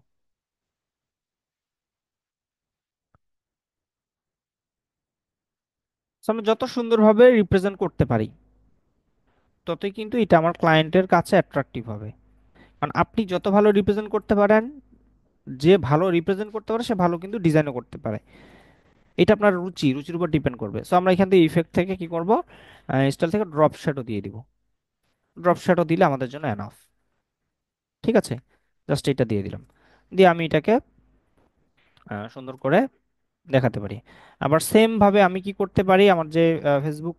So, আমরা যত সুন্দরভাবে রিপ্রেজেন্ট করতে পারি ততই কিন্তু এটা আমার ক্লায়েন্টের কাছে অ্যাট্রাকটিভ হবে। কারণ আপনি যত ভালো রিপ্রেজেন্ট করতে পারেন, যে ভালো রিপ্রেজেন্ট করতে পারে সে ভালো কিন্তু ডিজাইনও করতে পারে। এটা আপনার রুচির উপর ডিপেন্ড করবে। সো আমরা এখান থেকে ইফেক্ট থেকে কি করব, স্টাইল থেকে ড্রপ শ্যাডো দিয়ে দিব। ড্রপ শ্যাডো দিলে আমাদের জন্য এনাফ। ঠিক আছে। জাস্ট এটা দিয়ে দিলাম, দিয়ে আমি এটাকে সুন্দর করে দেখাতে পারি। আবার সেম ভাবে আমি কি করতে পারি, আমার যে ফেসবুক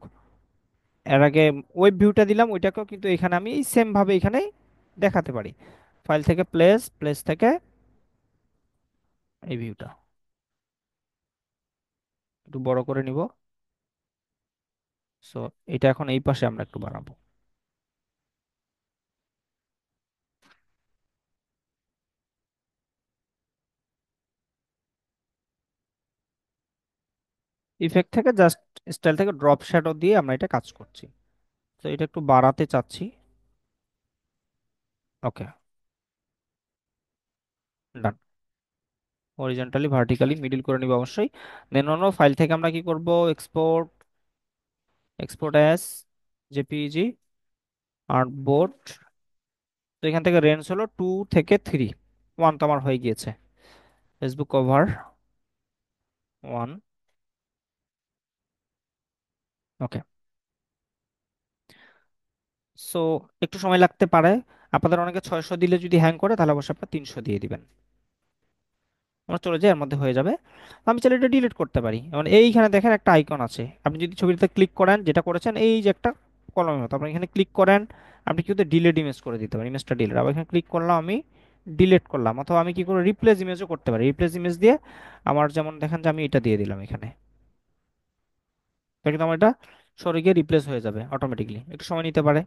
এর আগে ওয়েব ভিউটা দিলাম ওইটাকেও কিন্তু এখানে আমি এই সেম ভাবে এখানে দেখাতে পারি। ফাইল থেকে প্লেস, প্লেস থেকে এই ভিউটা একটু বড় করে নিব। সো এটা এখন এই পাশে আমরা একটু বাড়াবো। ইফেক্ট থেকে জাস্ট স্টাইল থেকে ড্রপ শ্যাডো দিয়ে আমরা এটা কাজ করছি। তো এটা একটু বাড়াতে চাচ্ছি। ওকে। ডান। হরিজন্টালি ভার্টিক্যালি মিডিল করে নিব অবশ্যই। দেন অন্য ফাইল থেকে আমরা কি করব, export, export as JPEG artboard. তো এখান থেকে রেঞ্জ হলো 2 থেকে 3। 1 তো আমার হয়ে গিয়েছে। Facebook cover 1। ওকে। সো একটু সময় লাগতে পারে। আপনাদের অনেকে 600 দিলে যদি হ্যাং করে তাহলে অবশ্যই আপনার 300 দিয়ে দিবেন। আমরা চলে যাই, এর মধ্যে হয়ে যাবে। আমি চাইলে এটা ডিলিট করতে পারি। এবং এইখানে দেখেন একটা আইকন আছে, আপনি যদি ছবিটাতে ক্লিক করেন যেটা করেছেন এই যে একটা কলমের মতো, আপনি এখানে ক্লিক করেন, আপনি কিন্তু ডিলিট ইমেজ করে দিতে পারেন, ইমেজটা ডিলিট। আবার এখানে ক্লিক করলাম, আমি ডিলিট করলাম। অথবা আমি কি করে রিপ্লেস ইমেজও করতে পারি। রিপ্লেস ইমেজ দিয়ে আমার যেমন দেখেন যে আমি এটা দিয়ে দিলাম এখানে, তাহলে কিন্তু আমার এটা সরে গিয়ে রিপ্লেস হয়ে যাবে অটোমেটিকলি। একটু সময় নিতে পারে,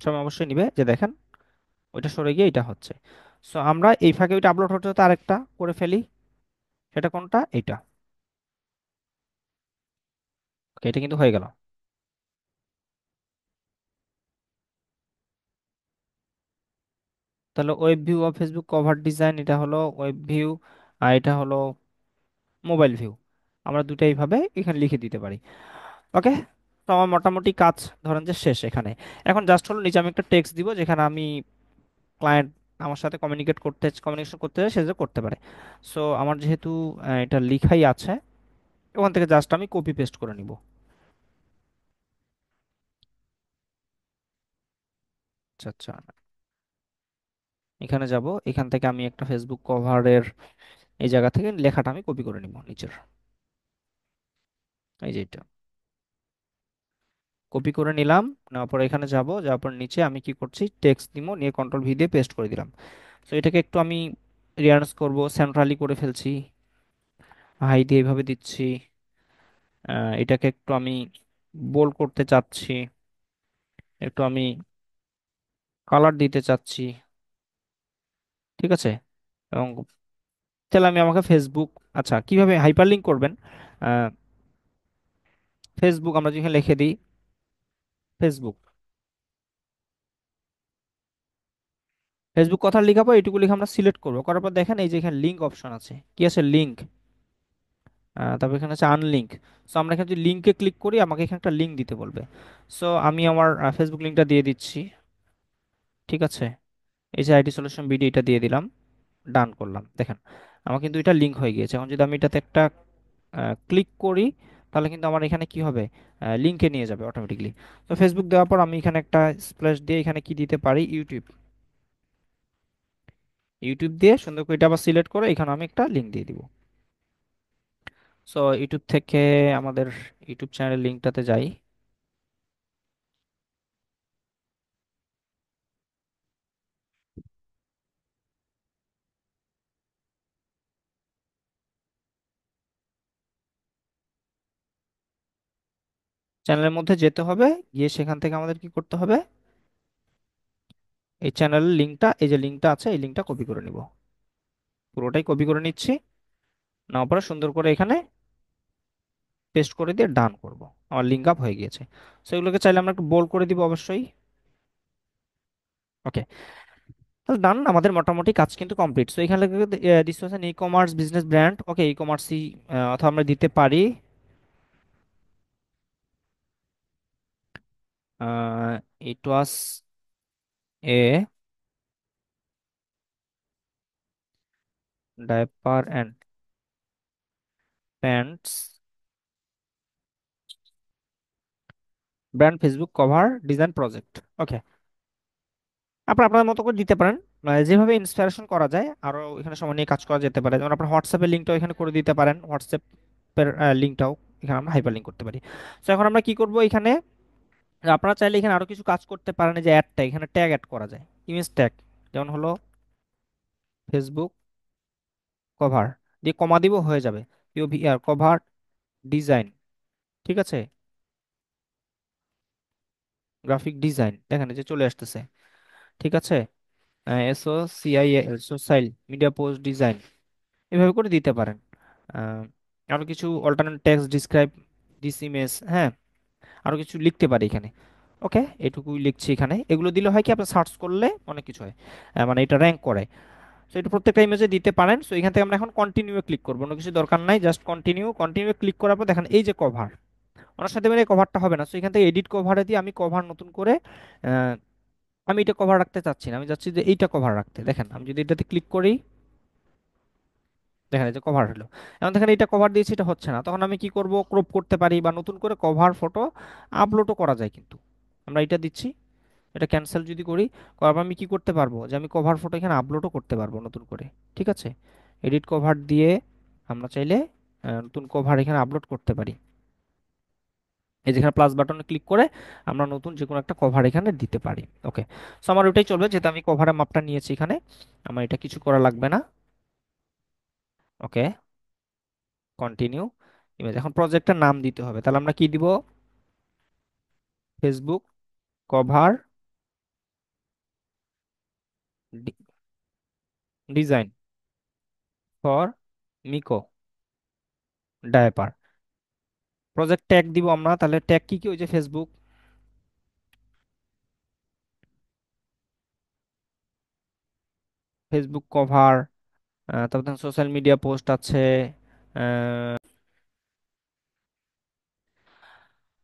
সময় অবশ্যই নিবে। যে দেখেন ওইটা সরে গিয়ে এটা হচ্ছে। সো আমরা এই ফাঁকে ওইটা আপলোড হতে হতে আরেকটা করে ফেলি। সেটা কোনটা, এইটা। ওকে, এটা কিন্তু হয়ে গেল। তাহলে web view of Facebook cover design, এটা হলো ওয়েব ভিউ, আর এটা হলো মোবাইল ভিউ। আমরা দুটাই ভাবে এখানে লিখে দিতে পারি। ওকে। তো আমার মোটামুটি কাজ ধরেন যে শেষ এখানে। এখন জাস্ট হলো নিচে আমি একটা টেক্সট দিব যেখানে আমি ক্লায়েন্ট আমার সাথে কমিউনিকেশন করতে চাই, সে যে করতে পারে। সো আমার যেহেতু এটা লিখাই আছে, ওখান থেকে জাস্ট আমি কপি পেস্ট করে নিব। আচ্ছা আচ্ছা। এখানে যাব, এখান থেকে আমি একটা ফেসবুক কভারের এই জায়গা থেকে লেখাটা আমি কপি করে নিব নিচের, এই যে এটা কপি করে নিলাম। নেওয়ার পর এখানে যাব, যাওয়ার পর নিচে আমি কি করছি, টেক্সট দিব, নিয়ে কন্ট্রোল ভি দিয়ে পেস্ট করে দিলাম। তো এটাকে একটু আমি রিয়ারেঞ্জ করব, সেন্ট্রালি করে ফেলছি। হাই দিয়ে এইভাবে দিচ্ছি। এটাকে একটু আমি বোল্ড করতে চাচ্ছি, একটু আমি কালার দিতে চাচ্ছি। ঠিক আছে। এবং তাহলে আমি আমাকে ফেসবুক, আচ্ছা কিভাবে হাইপারলিংক করবেন? আহ, ফেসবুক আমরা যেখানে লিখে দিই ফেসবুক, ফেসবুক কথা লিখাবো, এইটুকু লিখে আমরা সিলেক্ট করবো, করার পর দেখেন এই যে এখানে লিঙ্ক অপশন আছে, কি আছে লিঙ্ক, তারপর এখানে আছে আনলিঙ্ক। সো আমরা এখানে যদি লিঙ্কে ক্লিক করি আমাকে এখানে একটা লিঙ্ক দিতে বলবে। সো আমি আমার ফেসবুক লিঙ্কটা দিয়ে দিচ্ছি। ঠিক আছে, এই যে আইডি সলিউশন বিডি এটা দিয়ে দিলাম, ডান করলাম, দেখেন আমার কিন্তু এটা লিঙ্ক হয়ে গিয়েছে। এখন যদি আমি এটাতে একটা ক্লিক করি তাহলে কিন্তু আমার এখানে কি হবে, লিঙ্কে নিয়ে যাবে অটোমেটিকলি। তো ফেসবুক দেওয়ার পর আমি এখানে একটা স্প্ল্যাশ দিয়ে এখানে কি দিতে পারি, ইউটিউব, ইউটিউব দিয়ে সুন্দর করে এটা আবার সিলেক্ট করে এখানে আমি একটা লিঙ্ক দিয়ে দিব। সো ইউটিউব থেকে আমাদের ইউটিউব চ্যানেলের লিঙ্কটাতে যাই। চ্যানেলের মধ্যে যেতে হবে, গিয়ে সেখান থেকে আমাদের কি করতে হবে, এই চ্যানেলের লিঙ্কটা, এই যে লিঙ্কটা আছে এই লিঙ্কটা কপি করে নিব, পুরোটাই কপি করে নিচ্ছি। নেওয়ার পরে সুন্দর করে এখানে পেস্ট করে দিয়ে ডান করব, আমার লিঙ্ক আপ হয়ে গিয়েছে। সেগুলোকে চাইলে আমরা একটু বোল্ড করে দিব অবশ্যই। ওকে, তাহলে ডান, আমাদের মোটামুটি কাজ কিন্তু কমপ্লিট। সো এখানে this was e commerce business brand. Okay, e কমার্সই অথবা আমরা দিতে পারি it was a diaper and pants brand Facebook cover design project. Okay, আপনার আপনার মতো করে দিতে পারেন, যেভাবে ইন্সপিরেশন করা যায় আরো এখানে সময় নিয়ে কাজ করা যেতে পারে। যেমন আপনার হোয়াটসঅ্যাপের লিঙ্কটাও এখানে করে দিতে পারেন, হোয়াটসঅ্যাপের লিঙ্কটাও এখানে আমরা হাইপার লিঙ্ক করতে পারি। তো এখন আমরা কি করব এখানে, আপনারা চাইলে এখানে আরো কিছু কাজ করতে পারেন, এই যে অ্যাড ট্যাগ, এখানে ট্যাগ অ্যাড করা যায়, ইমেজ ট্যাগ, যেমন হলো ফেসবুক কভার দিয়ে কমা দিব হয়ে যাবে, পিওভিআর কভার ডিজাইন। ঠিক আছে, গ্রাফিক ডিজাইন দেখেন এই যে চলে আসতেছে। ঠিক আছে, এসও সিআই সোশ্যাল মিডিয়া পোস্ট ডিজাইন, এভাবে করে দিতে পারেন। আহ, আরো কিছু alternate text describe this image, হ্যাঁ আরো কিছু লিখতে পারি এখানে। ওকে, এটুকুই লিখছি এখানে। এগুলো দিলে হয় কি, আপনি সার্চ করলে অনেক কিছু হয়, মানে এটা র্যাঙ্ক করে। সো এটা প্রত্যেকটা ইমেজে দিতে পারেন। সো এখান থেকে আমরা এখন কন্টিনিউ ক্লিক করবো, অন্য কিছু দরকার নাই, জাস্ট কন্টিনিউ, কন্টিনিউ ক্লিক করার পর দেখেন এই যে কভার, ওনার সাথে মানে কভারটা হবে না। সো এখান থেকে এডিট কভারে দিয়ে আমি কভার নতুন করে আহ, আমি এটা কভার রাখতে চাচ্ছি না, আমি চাচ্ছি যে এইটা কভার রাখতে। দেখেন আমি যদি এটাতে ক্লিক করি, দেখেন এই যে কভার হলো। এখন দেখেন এটা কভার দিয়েছি, এটা হচ্ছে না, তখন আমি কি করব, ক্রপ করতে পারি বা নতুন করে কভার ফটো আপলোডও করা যায় কিন্তু। আমরা এটা দিচ্ছি, এটা ক্যান্সেল যদি করি, করার পর আমি কি করতে পারবো, যে আমি কভার ফটো এখানে আপলোডও করতে পারবো নতুন করে। ঠিক আছে, এডিট কভার দিয়ে আমরা চাইলে নতুন কভার এখানে আপলোড করতে পারি। এই যেখানে প্লাস বাটনে ক্লিক করে আমরা নতুন যে কোনো একটা কভার এখানে দিতে পারি। ওকে, সো আমার ওইটাই চলবে, যেহেতু আমি কভারের মাপটা নিয়েছি এখানে, আমার এটা কিছু করা লাগবে না। Okay, continue image. এখন প্রজেক্টের নাম দিতে হবে, তাহলে আমরা কি দিব, Facebook cover design for Miko diaper. Project tag দিব আমরা, তাহলে ট্যাগ কি কি, ওই যে ফেসবুক, ফেসবুক কভার, তারপর সোশ্যাল মিডিয়া পোস্ট আছে।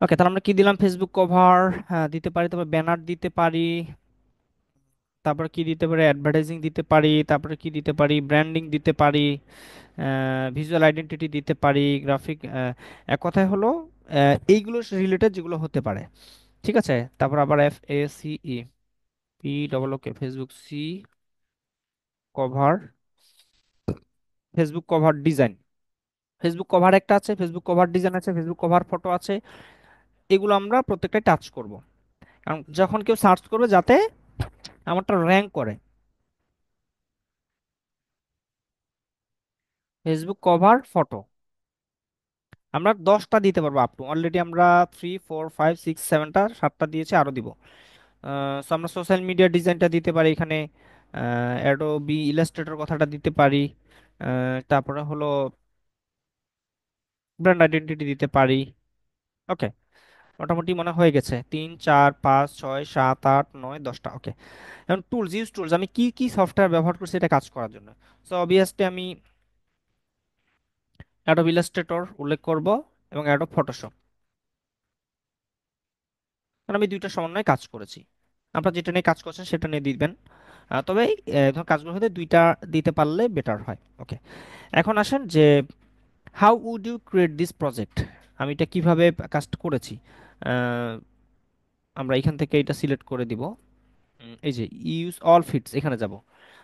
ওকে, তাহলে আমরা কি দিলাম, ফেসবুক কভার দিতে পারি, তারপর ব্যানার দিতে পারি, তারপর কি দিতে পারি, অ্যাডভার্টাইজিং দিতে পারি, তারপরে কি দিতে পারি, ব্র্যান্ডিং দিতে পারি, ভিজুয়াল আইডেন্টিটি দিতে পারি, গ্রাফিক, এক কথায় হলো এইগুলো রিলেটেড যেগুলো হতে পারে। ঠিক আছে, তারপর আবার FACE POOK ফেসবুক সি cover, Facebook cover design, Facebook cover একটা আছে, ফেসবুক কভার ডিজাইন আছে, ফেসবুক কভার ফটো আছে। এগুলো আমরা প্রত্যেকটাই টাচ করব, কারণ যখন কেউ সার্চ করবে যাতে আমারটা র্যাঙ্ক করে। ফেসবুক কভার ফটো, আমরা 10টা দিতে পারবো আপ টু, অলরেডি আমরা 3 4 5 6 7টা, 7টা দিয়েছি, আরো দিব। সো আমরা সোশ্যাল মিডিয়া ডিজাইনটা দিতে পারি এখানে, অ্যাডোবি ইলাস্ট্রেটর কথাটা দিতে পারি, তারপরে হলো ব্র্যান্ড আইডেন্টিটি দিতে পারি। ওকে, মোটামুটি মনে হয়ে গেছে, 3 4 5 6 7 8 9 10টা। ওকে, এখন টুলস, ইউজ টুলস, আমি কি কি সফটওয়্যার ব্যবহার করছি এটা কাজ করার জন্য। সো অবভিয়াসলি আমি অ্যাডোব ইলাস্ট্রেটর উল্লেখ করব এবং অ্যাডোব ফটোশপ, কারণ আমি দুইটা সমন্বয়ে কাজ করেছি। আপনারা যেটা নিয়ে কাজ করছেন সেটা নিয়ে দিবেন। তবে ধর কাজগুলো হতে দুইটা দিতে পারলে বেটার হয়। ওকে, এখন আসেন যে how would you create this project, আমি এটা কিভাবে কাজটা করেছি। আহ, আমরা এখান থেকে এটা সিলেক্ট করে দিব। এই যে ইউজ অল ফিটস এখানে যাব।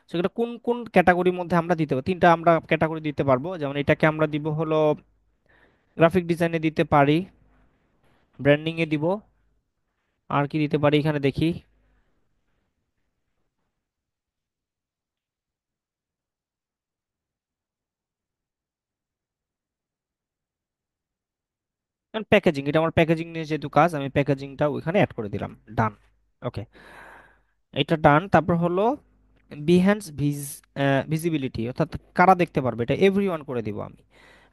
সেটা কোন কোন ক্যাটাগরির মধ্যে আমরা দিতে পারবো, তিনটা আমরা ক্যাটাগরি দিতে পারবো। যেমন এটাকে আমরা দিব হলো গ্রাফিক ডিজাইনে দিতে পারি, ব্র্যান্ডিং এ দিব, আর কি দিতে পারি এখানে দেখি, প্যাকেজিং, এটা আমার প্যাকেজিং নিয়ে যেহেতু কাজ, আমি প্যাকেজিংটা ওইখানে অ্যাড করে দিলাম। ডান। ওকে, এটা ডান। তারপর হলো বিহ্যান্স ভিজিবিলিটি, অর্থাৎ কারা দেখতে পারবে, এটা এভরিওয়ান করে দিব আমি।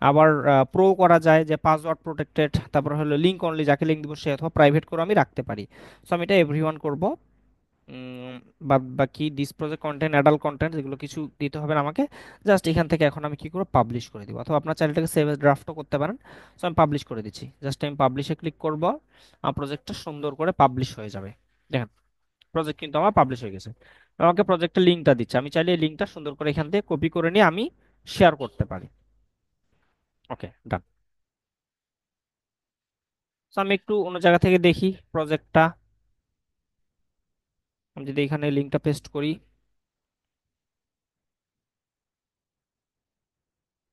আবার প্রো করা যায় যে পাসওয়ার্ড প্রোটেক্টেড, তারপর হলো লিঙ্ক অনলি, যাকে লিঙ্ক দিব সে, অথবা প্রাইভেট করে আমি রাখতে পারি। সো আমি এটা এভরিওয়ান করব। বাদ বাকি this project content, adult content, এগুলো কিছু দিতে হবে না আমাকে। জাস্ট এখান থেকে এখন আমি কি করব, পাবলিশ করে দিব, অথবা আপনার চ্যানেলটাকে সেভ এজ ড্রাফটও করতে পারেন। সো আমি পাবলিশ করে দিচ্ছি, জাস্ট আমি পাবলিশে ক্লিক করব, আমার প্রজেক্টটা সুন্দর করে পাবলিশ হয়ে যাবে। দেখেন, প্রজেক্ট কিন্তু আমার পাবলিশ হয়ে গেছে। আমাকে প্রজেক্টের লিঙ্কটা দিচ্ছে, আমি চাইলে এই লিঙ্কটা সুন্দর করে এখান থেকে কপি করে নিয়ে আমি শেয়ার করতে পারি। ওকে, ডান। তো আমি একটু অন্য জায়গা থেকে দেখি প্রজেক্টটা। আমি যদি এখানে লিঙ্কটা পেস্ট করি,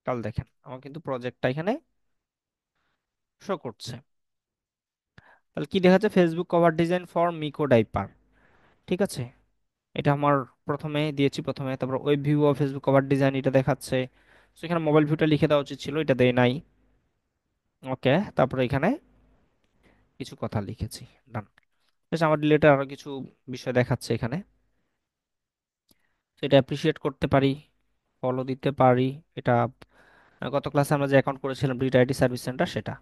তাহলে দেখেন আমার কিন্তু প্রজেক্টটা এখানে শো করছে। তাহলে কি দেখাচ্ছে, Facebook cover design for Miko diaper. ঠিক আছে, এটা আমার প্রথমে দিয়েছি, প্রথমে তারপর web view of Facebook cover design এটা দেখাচ্ছে। তো এখানে মোবাইল ভিউটা লিখে দেওয়া উচিত ছিল, এটা দেয় নাই। ওকে, তারপর এখানে কিছু কথা লিখেছি। ডান। বেশ, আমার রিলেটেড আরো কিছু বিষয় দেখাচ্ছে এখানে, তো এটা অ্যাপ্রিসিয়েট করতে পারি, ফলো দিতে পারি। এটা গত ক্লাসে আমরা যে অ্যাকাউন্ট করেছিলাম ব্রিট আইটি সার্ভিস সেন্টার, সেটা।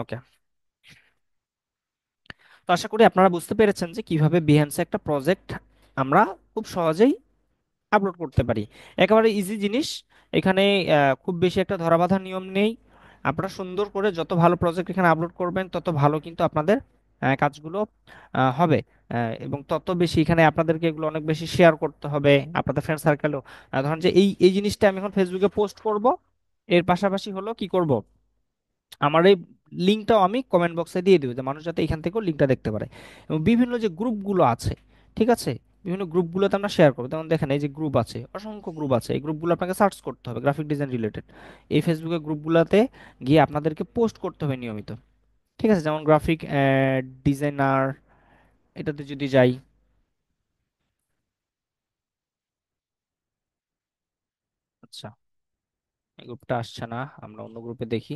ওকে, তো আশা করি আপনারা বুঝতে পেরেছেন যে কিভাবে বিহ্যান্সে একটা প্রজেক্ট আমরা খুব সহজেই আপলোড করতে পারি। একেবারে ইজি জিনিস। এখানে খুব বেশি একটা ধরাবাঁধা নিয়ম নেই। আপনারা সুন্দর করে যত ভালো প্রজেক্ট এখানে আপলোড করবেন তত ভালো কিন্তু আপনাদের কাজগুলো হবে। এবং তত বেশি এখানে আপনাদেরকে এগুলো অনেক বেশি শেয়ার করতে হবে আপনাদের ফ্রেন্ড সার্কেলও। ধরেন যে এই এই জিনিসটা আমি এখন ফেসবুকে পোস্ট করব, এর পাশাপাশি হলো কি করব, আমার এই লিঙ্কটাও আমি কমেন্ট বক্সে দিয়ে দিব, যে মানুষ যাতে এখান থেকেও লিঙ্কটা দেখতে পারে। এবং বিভিন্ন যে গ্রুপগুলো আছে, ঠিক আছে, বিভিন্ন গ্রুপগুলোতে আমরা শেয়ার করবো। যেমন দেখেন এই যে গ্রুপ আছে, অসংখ্য গ্রুপ আছে, এই গ্রুপগুলো আপনাকে সার্চ করতে হবে গ্রাফিক ডিজাইন রিলেটেড। এই ফেসবুকের গ্রুপগুলোতে গিয়ে আপনাদেরকে পোস্ট করতে হবে নিয়মিত। ঠিক আছে, যেমন গ্রাফিক ডিজাইনার, এটাতে যদি যাই, আচ্ছা এই গ্রুপটা আসছে না, আমরা অন্য গ্রুপে দেখি।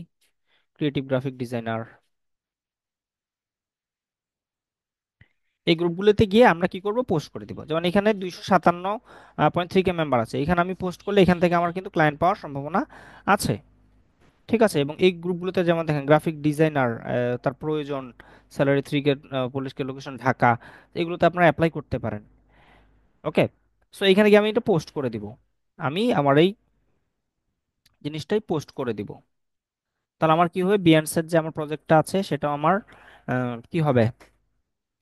ক্রিয়েটিভ গ্রাফিক ডিজাইনার, এই গ্রুপগুলোতে গিয়ে আমরা কি করব, পোস্ট করে দিব। যেমন এখানে 257.3K মেম্বার আছে, এখানে আমি পোস্ট করলে এখান থেকে আমার কিন্তু ক্লায়েন্ট পাওয়ার সম্ভাবনা আছে। ঠিক আছে, এবং এই গ্রুপগুলোতে যেমন দেখেন গ্রাফিক ডিজাইনার, তার প্রয়োজন, স্যালারি 3K, পুলিশকে লোকেশন ঢাকা, এগুলোতে আপনারা অ্যাপ্লাই করতে পারেন। ওকে, সো এখানে গিয়ে আমি এটা পোস্ট করে দিব, আমি আমার এই জিনিসটাই পোস্ট করে দিব। তাহলে আমার কি হবে, বিয়ান্সের যে আমার প্রজেক্টটা আছে সেটাও আমার কি হবে,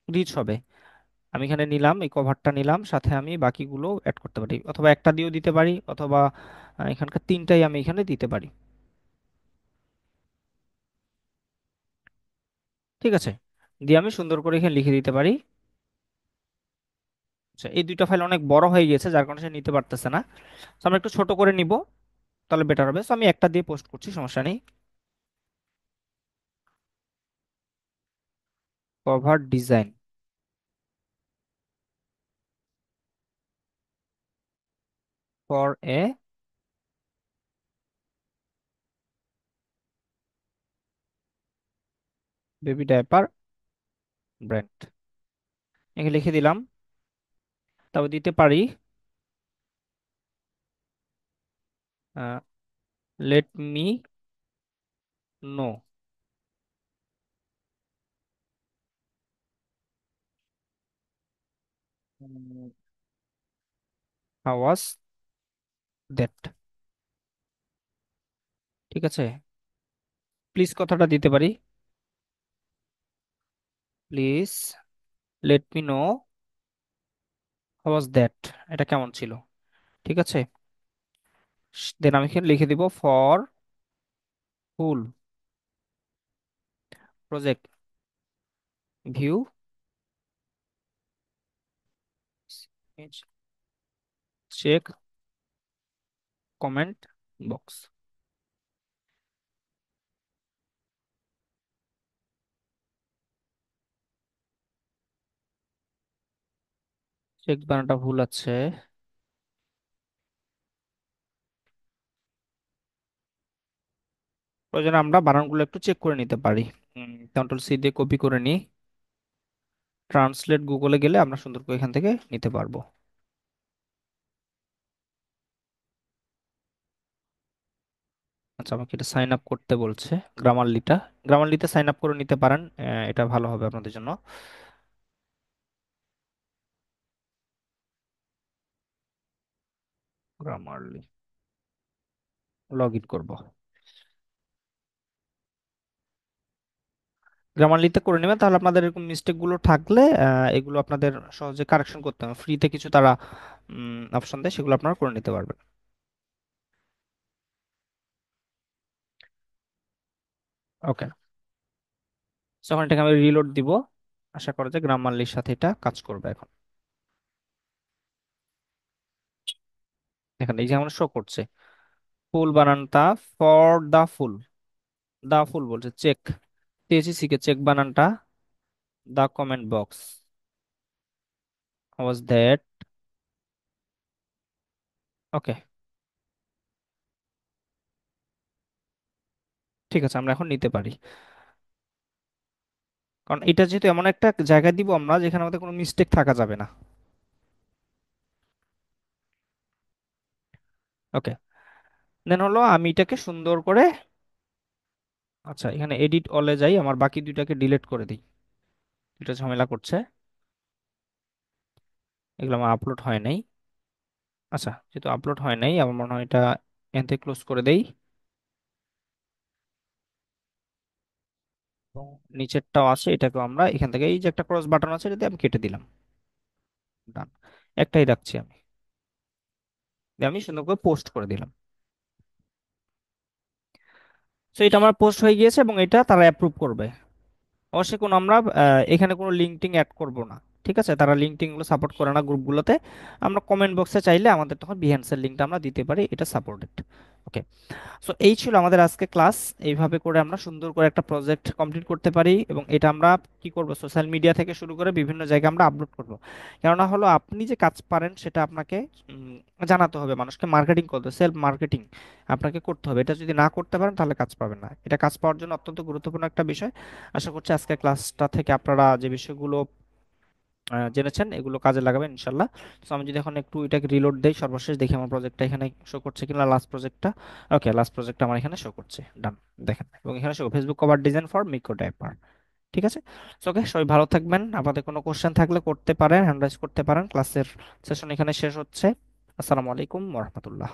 রিচ হবে। আমি এখানে নিলাম, এই কভারটা নিলাম, সাথে আমি বাকিগুলো অ্যাড করতে পারি, অথবা একটা দিয়েও দিতে পারি, অথবা এখানকার তিনটাই আমি এখানে দিতে পারি। ঠিক আছে, দিয়ে আমি সুন্দর করে এখানে লিখে দিতে পারি। আচ্ছা, এই দুইটা ফাইল অনেক বড় হয়ে গেছে যার কারণে সে নিতে পারতেছে না। তো আমরা একটু ছোট করে নিব, তাহলে বেটার হবে। তো আমি একটা দিয়ে পোস্ট করছি, সমস্যা নেই। Cover design for a baby diaper brand, এখানে লিখে দিলাম। তারপর দিতে পারি let me know how was that. ঠিক আছে, প্লিজ কথাটা দিতে পারি, please let me know how was that, এটা কেমন ছিল। ঠিক আছে, দেন আমি এখানে লিখে দিব for full project view check comment box. Check বানানটা ভুল আছে, প্রয়োজনে আমরা বানানগুলো একটু চেক করে নিতে পারি। কন্ট্রোল সি দিয়ে কপি করে নিই, ট্রান্সলেট গুগলে গেলে আমরা সুন্দর করে এখান থেকে নিতে পারবো। আচ্ছা, আমাকে এটা সাইন আপ করতে বলছে, গ্রামারলিটা, গ্রামারলিতে সাইন আপ করে নিতে পারেন, এটা ভালো হবে আপনাদের জন্য। গ্রামারলি লগ ইন করবো, গ্রামারলিতে করে নেবেন, তাহলে আপনাদের এরকম মিস্টেক গুলো থাকলে এগুলো আপনাদের সহজে কারেকশন করতে হবে, ফ্রিতে কিছু তারা অপশন দেয়, সেগুলো আপনারা করে নিতে পারবেন। ওকে, যখন এটাকে আমি রিলোড দিব, আশা করা যায় গ্রামারলির সাথে এটা কাজ করবে এখন। এখানে এই যে আমরা শো করছে ফুল বানানটা, ফর দা ফুল, দা ফুল বলছে চেক, টিএসসি কে চেক বানানটা, দা কমেন্ট বক্স, ওয়াজ দ্যাট। ওকে, ঠিক আছে, আমরা এখন নিতে পারি, কারণ এটা যেহেতু এমন একটা জায়গায় দিব আমরা যেখানে আমাদের কোনো মিস্টেক থাকা যাবে না। ওকে, দেন হলো আমি এটাকে সুন্দর করে, আচ্ছা এখানে এডিট অলে যাই, আমার বাকি দুইটাকে ডিলিট করে দিই, এটা ঝামেলা করছে, এগুলো আমার আপলোড হয় নাই। আচ্ছা, যেহেতু আপলোড হয় নাই, আমার মনে হয় এটা এখান থেকে ক্লোজ করে দেই, এবং নিচেরটাও আছে, এটাকে আমরা এখান থেকে এই যে একটা ক্রস বাটন আছে এটা দিয়ে আমি কেটে দিলাম, ডান, একটাই রাখছি আমি, দিয়ে আমি সুন্দর করে পোস্ট করে দিলাম। তো এটা আমার পোস্ট হয়ে গিয়েছে এবং এটা তারা অ্যাপ্রুভ করবে। অবশ্যই কোনো আমরা এখানে কোনো লিঙ্ক টিং অ্যাড করব না, ঠিক আছে, তারা লিঙ্ক টিং গুলো সাপোর্ট করে না গ্রুপগুলোতে। আমরা কমেন্ট বক্সে চাইলে আমাদের তখন বিহেন্সের লিঙ্কটা আমরা দিতে পারি, এটা সাপোর্টেড। ওকে, সো এই ছিল আমাদের আজকে ক্লাস। এইভাবে করে আমরা সুন্দর করে একটা প্রজেক্ট কমপ্লিট করতে পারি, এবং এটা আমরা কি করব, সোশ্যাল মিডিয়া থেকে শুরু করে বিভিন্ন জায়গায় আমরা আপলোড করব। কেননা হলো আপনি যে কাজ পারেন সেটা আপনাকে জানাতে হবে, মানুষকে মার্কেটিং করতে, সেলফ মার্কেটিং আপনাকে করতে হবে। এটা যদি না করতে পারেন তাহলে কাজ পাবেন না, এটা কাজ পাওয়ার জন্য অত্যন্ত গুরুত্বপূর্ণ একটা বিষয়। আশা করছি আজকের ক্লাসটা থেকে আপনারা যে বিষয়গুলো জেনেছেন এগুলো কাজে লাগাবেন ইনশাল্লাহ। তো আমি যদি এখন একটু এটাকে রিলোড দেই, সর্বশেষ দেখি আমার প্রজেক্টটা এখানে শো করছে কিনা, লাস্ট প্রজেক্টটা। ওকে, লাস্ট প্রজেক্টটা আমার এখানে শো করছে, ডান, দেখেন, এবং এখানে show Facebook cover design for micro diaper. ঠিক আছে, ওকে, সবাই ভালো থাকবেন, আপনাদের কোনো কোশ্চেন থাকলে করতে পারেন, হ্যান্ড রাইজ করতে পারেন। ক্লাসের সেশন এখানে শেষ হচ্ছে। আসসালামু আলাইকুম ওয়া রাহমাতুল্লাহ।